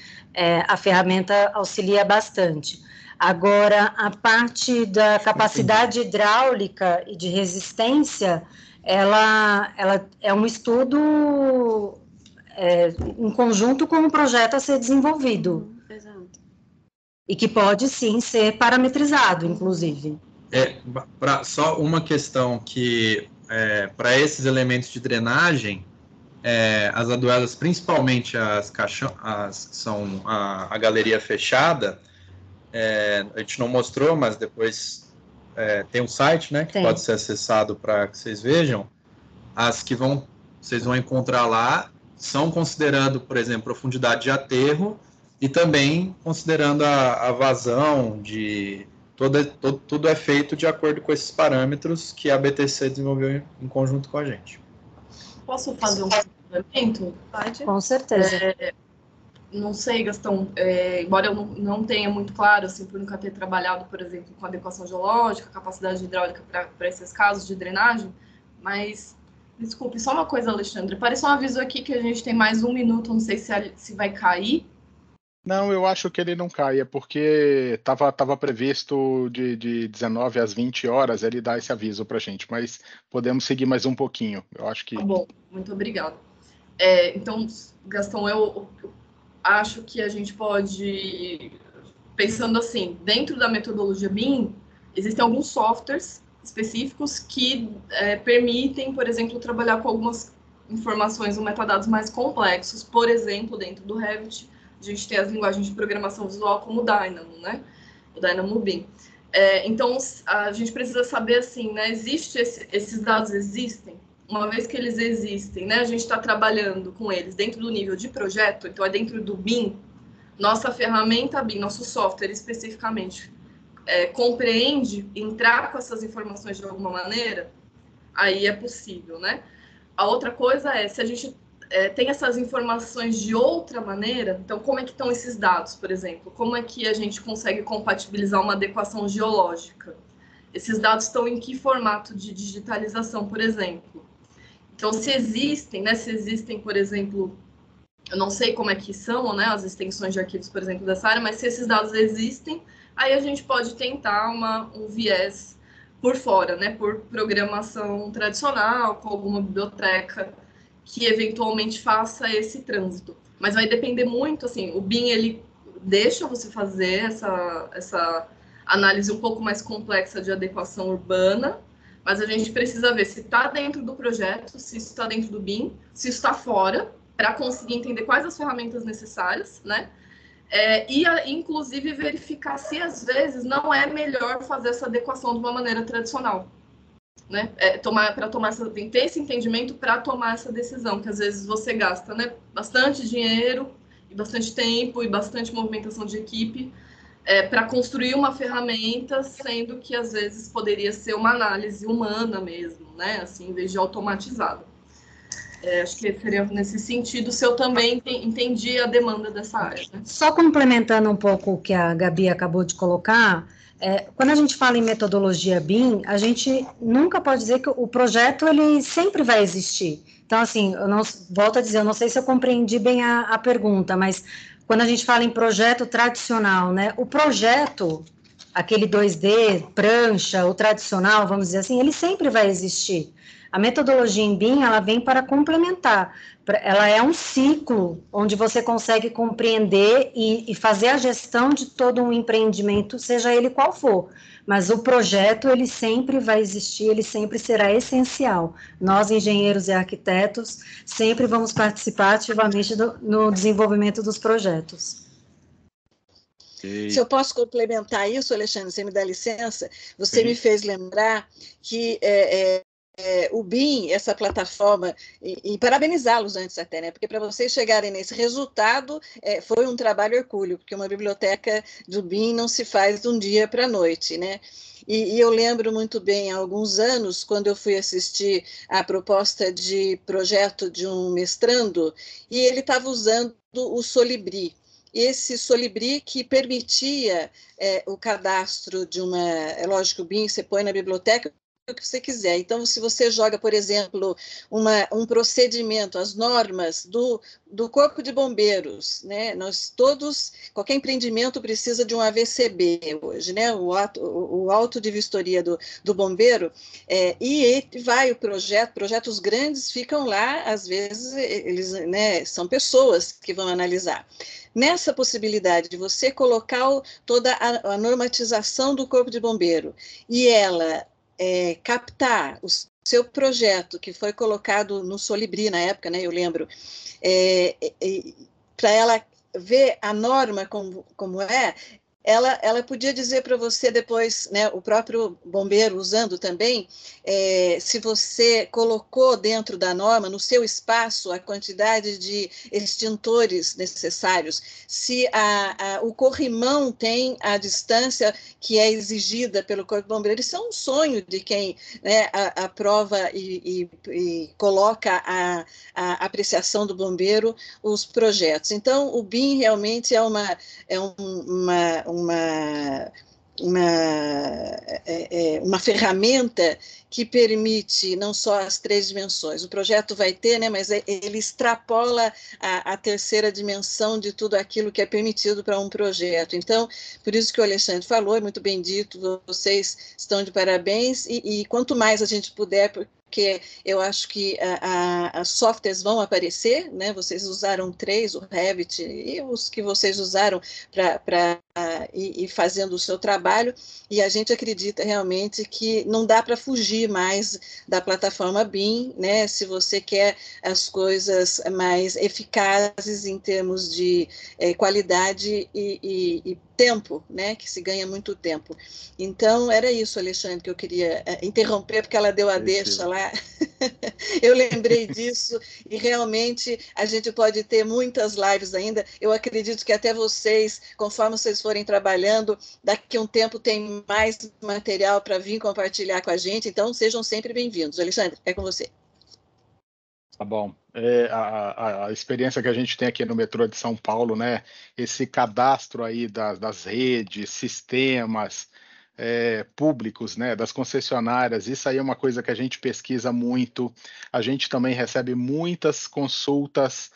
a ferramenta auxilia bastante. Agora, a parte da capacidade hidráulica e de resistência, ela é um estudo em conjunto com o projeto a ser desenvolvido. Exato. E que pode, sim, ser parametrizado, inclusive. Só uma questão que, para esses elementos de drenagem, as aduelas, principalmente as que são a galeria fechada, a gente não mostrou, mas depois tem um site, né, que pode ser acessado para que vocês vejam. As que vocês vão encontrar lá são considerando, por exemplo, profundidade de aterro e também considerando a vazão de... Tudo é feito de acordo com esses parâmetros que a BTC desenvolveu em conjunto com a gente. Posso fazer um complemento? Pode. Com certeza. Não sei, Gastão, embora eu não tenha muito claro, assim, por nunca ter trabalhado, por exemplo, com adequação geológica, capacidade hidráulica para esses casos de drenagem, mas, desculpe, só uma coisa, Alexandre, apareceu um aviso aqui que a gente tem mais 1 minuto, não sei se vai cair. Não, eu acho que ele não cai, porque estava previsto de 19 às 20 horas, ele dá esse aviso para a gente, mas podemos seguir mais um pouquinho, eu acho que... Tá bom, muito obrigada. Então, Gastão, eu acho que a gente pode, pensando assim, dentro da metodologia BIM, existem alguns softwares específicos que permitem, por exemplo, trabalhar com algumas informações ou metadados mais complexos, por exemplo, dentro do Revit, a gente tem as linguagens de programação visual como o Dynamo, né? O Dynamo BIM. Então, a gente precisa saber, assim, né? Esses dados existem? Uma vez que eles existem, né? A gente está trabalhando com eles dentro do nível de projeto, então é dentro do BIM, nossa ferramenta BIM, nosso software especificamente, compreende entrar com essas informações de alguma maneira, aí é possível, né? A outra coisa é, se a gente tem essas informações de outra maneira, então como é que estão esses dados, por exemplo? Como é que a gente consegue compatibilizar uma adequação geológica? Esses dados estão em que formato de digitalização, por exemplo? Então, se existem, por exemplo, eu não sei como é que são, né, as extensões de arquivos, por exemplo, dessa área, mas se esses dados existem, aí a gente pode tentar um viés por fora, né, por programação tradicional, com alguma biblioteca que eventualmente faça esse trânsito. Mas vai depender muito, assim, o BIM, ele deixa você fazer essa análise um pouco mais complexa de adequação urbana, mas a gente precisa ver se está dentro do projeto, se isso está dentro do BIM, se isso está fora, para conseguir entender quais as ferramentas necessárias, né? E, inclusive, verificar se, às vezes, não é melhor fazer essa adequação de uma maneira tradicional, né? Tem que ter esse entendimento para tomar essa decisão, que, às vezes, você gasta, né, bastante dinheiro, e bastante tempo, e bastante movimentação de equipe, para construir uma ferramenta, sendo que, às vezes, poderia ser uma análise humana mesmo, né? Assim, em vez de automatizada. Acho que seria nesse sentido, se eu também entendi a demanda dessa área. Né? Só complementando um pouco o que a Gabi acabou de colocar, quando a gente fala em metodologia BIM, a gente nunca pode dizer que o projeto ele sempre vai existir. Então, assim, volto a dizer, eu não sei se eu compreendi bem a pergunta, mas quando a gente fala em projeto tradicional, né, o projeto, aquele 2D, prancha, o tradicional, vamos dizer assim, ele sempre vai existir. A metodologia em BIM, ela vem para complementar. Ela é um ciclo onde você consegue compreender e fazer a gestão de todo um empreendimento, seja ele qual for. Mas o projeto, ele sempre vai existir, ele sempre será essencial. Nós, engenheiros e arquitetos, sempre vamos participar ativamente no desenvolvimento dos projetos. Se eu posso complementar isso, Alexandre, você me dá licença? Você me fez lembrar que o BIM, essa plataforma, e parabenizá-los antes até, né? Porque para vocês chegarem nesse resultado, foi um trabalho hercúleo, porque uma biblioteca do BIM não se faz de um dia para a noite, né? E eu lembro muito bem, há alguns anos, quando eu fui assistir a proposta de projeto de um mestrando, e ele estava usando o Solibri. Esse Solibri que permitia o cadastro de uma... É lógico, o BIM você põe na biblioteca o que você quiser. Então, se você joga, por exemplo, um procedimento, as normas do Corpo de Bombeiros, né? Nós todos, qualquer empreendimento precisa de um AVCB hoje, né? O auto de vistoria do bombeiro, e vai o projetos grandes ficam lá, às vezes, eles, né, são pessoas que vão analisar. Nessa possibilidade de você colocar toda a normatização do Corpo de Bombeiro e ela captar o seu projeto, que foi colocado no Solibri na época, né, eu lembro, para ela ver a norma como ela podia dizer para você depois, né, o próprio bombeiro usando também, se você colocou dentro da norma, no seu espaço, a quantidade de extintores necessários, se o corrimão tem a distância que é exigida pelo Corpo de Bombeiro. Isso é um sonho de quem, né, aprova e coloca a apreciação do bombeiro os projetos. Então, o BIM realmente é uma ferramenta que permite não só as 3 dimensões, o projeto vai ter, né, mas ele extrapola a terceira dimensão de tudo aquilo que é permitido para um projeto. Então, por isso que o Alexandre falou, é muito bem dito, vocês estão de parabéns, e quanto mais a gente puder, porque eu acho que as softwares vão aparecer, né? Vocês usaram 3, o Revit, e os que vocês usaram para ir fazendo o seu trabalho, e a gente acredita realmente que não dá para fugir mais da plataforma BIM, né? Se você quer as coisas mais eficazes em termos de qualidade e tempo, né, que se ganha muito tempo. Então, era isso, Alexandre, que eu queria interromper, porque ela deu a deixa lá. Eu lembrei disso, e realmente a gente pode ter muitas lives ainda. Eu acredito que até vocês, conforme vocês forem trabalhando, daqui a um tempo tem mais material para vir compartilhar com a gente, então sejam sempre bem-vindos. Alexandre, é com você. Tá bom. A experiência que a gente tem aqui no metrô de São Paulo, né? Esse cadastro aí das redes, sistemas públicos, né? Das concessionárias, isso aí é uma coisa que a gente pesquisa muito. A gente também recebe muitas consultas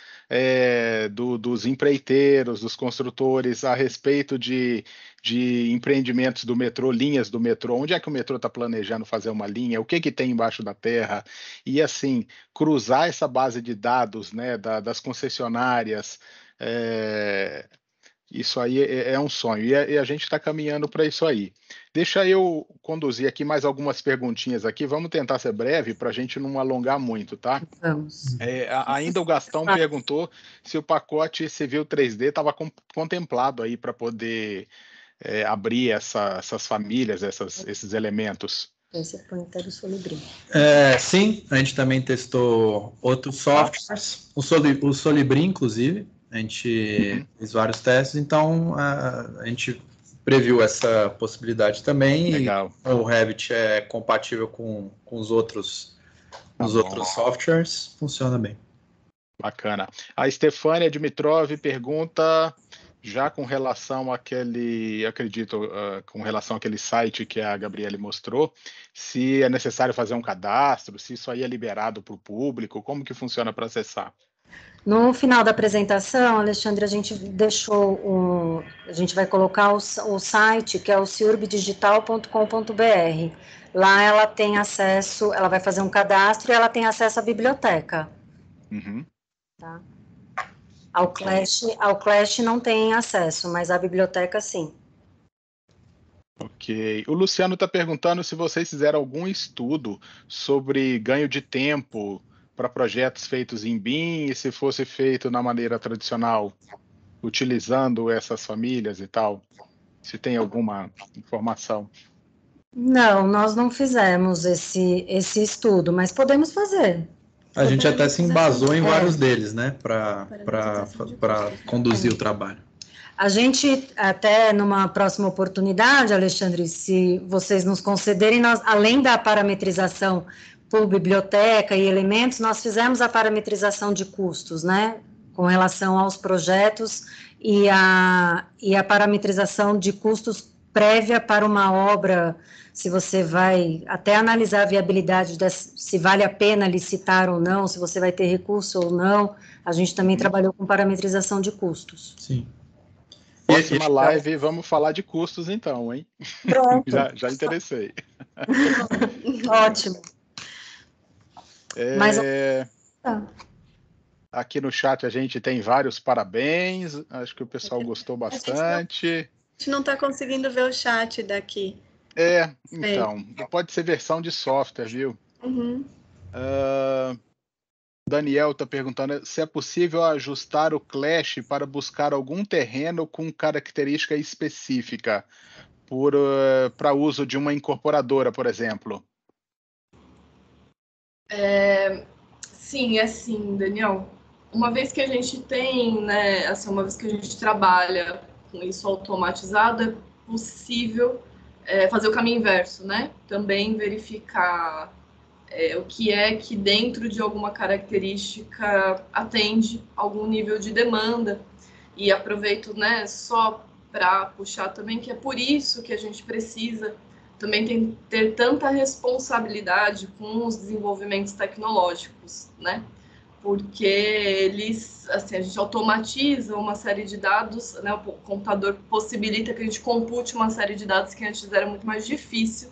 dos empreiteiros, dos construtores, a respeito de empreendimentos do metrô, linhas do metrô, onde é que o metrô está planejando fazer uma linha, o que tem embaixo da terra, e assim, cruzar essa base de dados, né, das concessionárias, isso aí é um sonho, e a gente está caminhando para isso aí. Deixa eu conduzir aqui mais algumas perguntinhas aqui, vamos tentar ser breve para a gente não alongar muito, tá? Vamos. Ainda o Gastão perguntou se o pacote Civil 3D estava contemplado aí para poder abrir essas famílias, esses elementos. Esse é o Solibri. Sim, a gente também testou outros softwares, o Solibri, inclusive, a gente fez vários testes, então a gente previu essa possibilidade também. Legal. E o Revit é compatível com os outros softwares, funciona bem. Bacana. A Stefânia Dimitrov pergunta, já com relação àquele, acredito, com relação àquele site que a Gabriele mostrou, se é necessário fazer um cadastro, se isso aí é liberado para o público, como que funciona para acessar? No final da apresentação, Alexandre, a gente a gente vai colocar o site, que é o ciurbdigital.com.br. Lá ela tem acesso, ela vai fazer um cadastro e ela tem acesso à biblioteca. Uhum. Tá? Ao Clash não tem acesso, mas à biblioteca sim. Ok. O Luciano está perguntando se vocês fizeram algum estudo sobre ganho de tempo para projetos feitos em BIM, e se fosse feito na maneira tradicional, utilizando essas famílias e tal. Se tem alguma informação. Não, nós não fizemos esse estudo, mas podemos fazer. A gente até se embasou em vários deles, né, para conduzir o trabalho. A gente, até numa próxima oportunidade, Alexandre, se vocês nos concederem, nós, além da parametrização por biblioteca e elementos, nós fizemos a parametrização de custos, né, com relação aos projetos e a parametrização de custos prévia para uma obra, se você vai até analisar a viabilidade, se vale a pena licitar ou não, se você vai ter recurso ou não, a gente também trabalhou com parametrização de custos. Sim. Próxima live, vamos falar de custos então, hein? Pronto. já interessei. Ótimo. Mas... Aqui no chat a gente tem vários parabéns, acho que o pessoal gostou bastante. A gente não está conseguindo ver o chat daqui. Então, pode ser versão de software, viu? Uhum. Daniel está perguntando se é possível ajustar o Clash para buscar algum terreno com característica específica para uso de uma incorporadora, por exemplo. Sim, é sim, Daniel. Uma vez que a gente tem, né, assim, uma vez que a gente trabalha com isso automatizado, é possível fazer o caminho inverso, né? Também verificar o que é que dentro de alguma característica atende algum nível de demanda. E aproveito, né, só para puxar também que é por isso que a gente precisa também ter tanta responsabilidade com os desenvolvimentos tecnológicos, né? Porque eles, assim, a gente automatiza uma série de dados, né? O computador possibilita que a gente compute uma série de dados que antes era muito mais difícil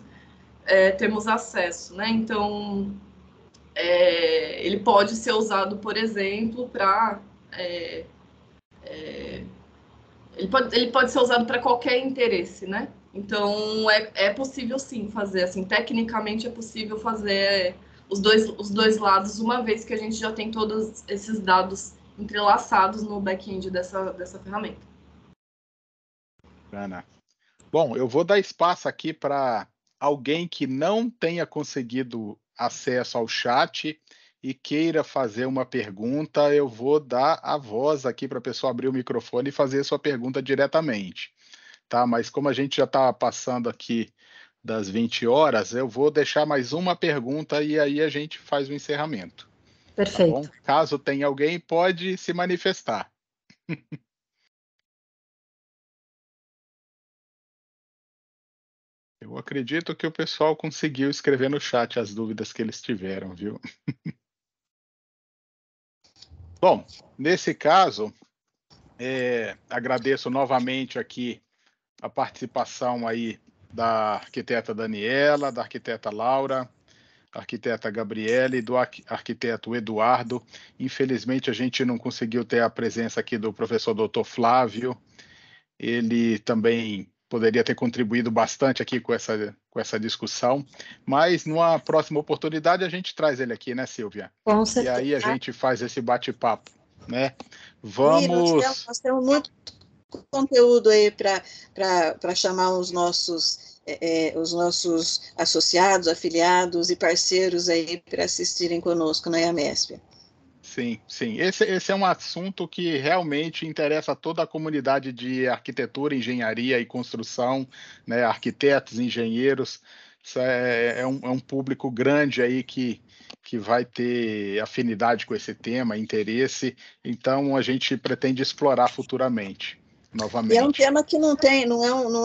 termos acesso, né? Então, ele pode ser usado, por exemplo, para... ele pode ser usado para qualquer interesse, né? Então, é possível sim fazer, assim, tecnicamente é possível fazer os dois lados, uma vez que a gente já tem todos esses dados entrelaçados no back-end dessa ferramenta. Bacana. Bom, eu vou dar espaço aqui para alguém que não tenha conseguido acesso ao chat e queira fazer uma pergunta. Eu vou dar a voz aqui para a pessoa abrir o microfone e fazer a sua pergunta diretamente, tá? Mas como a gente já está passando aqui das 20 horas, eu vou deixar mais uma pergunta e aí a gente faz o encerramento. Perfeito. Tá bom? Caso tenha alguém, pode se manifestar. Eu acredito que o pessoal conseguiu escrever no chat as dúvidas que eles tiveram, viu? Bom, nesse caso, agradeço novamente aqui a participação aí da arquiteta Daniela, da arquiteta Laura, da arquiteta Gabriela e do arquiteto Eduardo. Infelizmente, a gente não conseguiu ter a presença aqui do professor Dr. Flávio. Ele também poderia ter contribuído bastante aqui com essa discussão, mas numa próxima oportunidade a gente traz ele aqui, né, Silvia? Com certeza. E aí a gente faz esse bate-papo, né? Nós temos muito conteúdo aí para chamar os nossos associados, afiliados e parceiros aí para assistirem conosco na IAMESP. Sim, sim. Esse é um assunto que realmente interessa a toda a comunidade de arquitetura, engenharia e construção, né? Arquitetos, engenheiros. Isso é um público grande aí que vai ter afinidade com esse tema, interesse. Então, a gente pretende explorar futuramente, novamente. E é um tema que não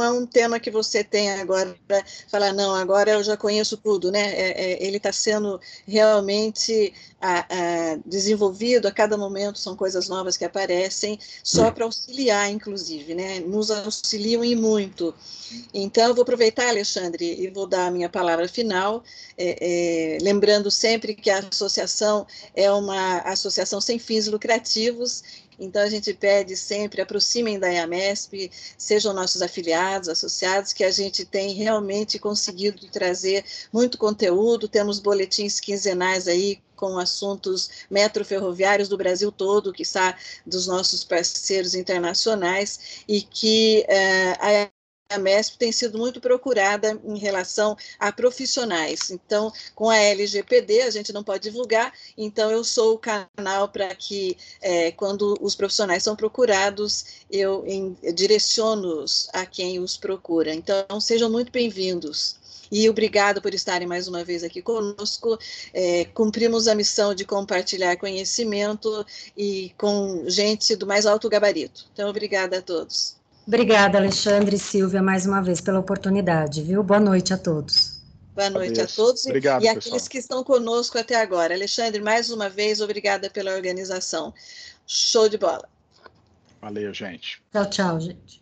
é um tema que você tem agora para falar, não, agora eu já conheço tudo, né? Ele está sendo realmente desenvolvido, a cada momento são coisas novas que aparecem, só para auxiliar, inclusive, né? Nos auxiliam e muito. Então, eu vou aproveitar, Alexandre, e vou dar a minha palavra final, lembrando sempre que a associação é uma associação sem fins lucrativos. Então, a gente pede sempre, aproximem da IAMESP, sejam nossos afiliados, associados, que a gente tem realmente conseguido trazer muito conteúdo, temos boletins quinzenais aí com assuntos metroferroviários do Brasil todo, que está dos nossos parceiros internacionais, e que a MESP tem sido muito procurada em relação a profissionais. Então, com a LGPD, a gente não pode divulgar, então eu sou o canal para que, quando os profissionais são procurados, eu direciono-os a quem os procura. Então, sejam muito bem-vindos. E obrigado por estarem mais uma vez aqui conosco. Cumprimos a missão de compartilhar conhecimento e com gente do mais alto gabarito. Então, obrigada a todos. Obrigada, Alexandre e Silvia, mais uma vez pela oportunidade, viu? Boa noite a todos. Boa noite a todos. Obrigado, e aqueles que estão conosco até agora. Alexandre, mais uma vez, obrigada pela organização. Show de bola. Valeu, gente. Tchau, tchau, gente.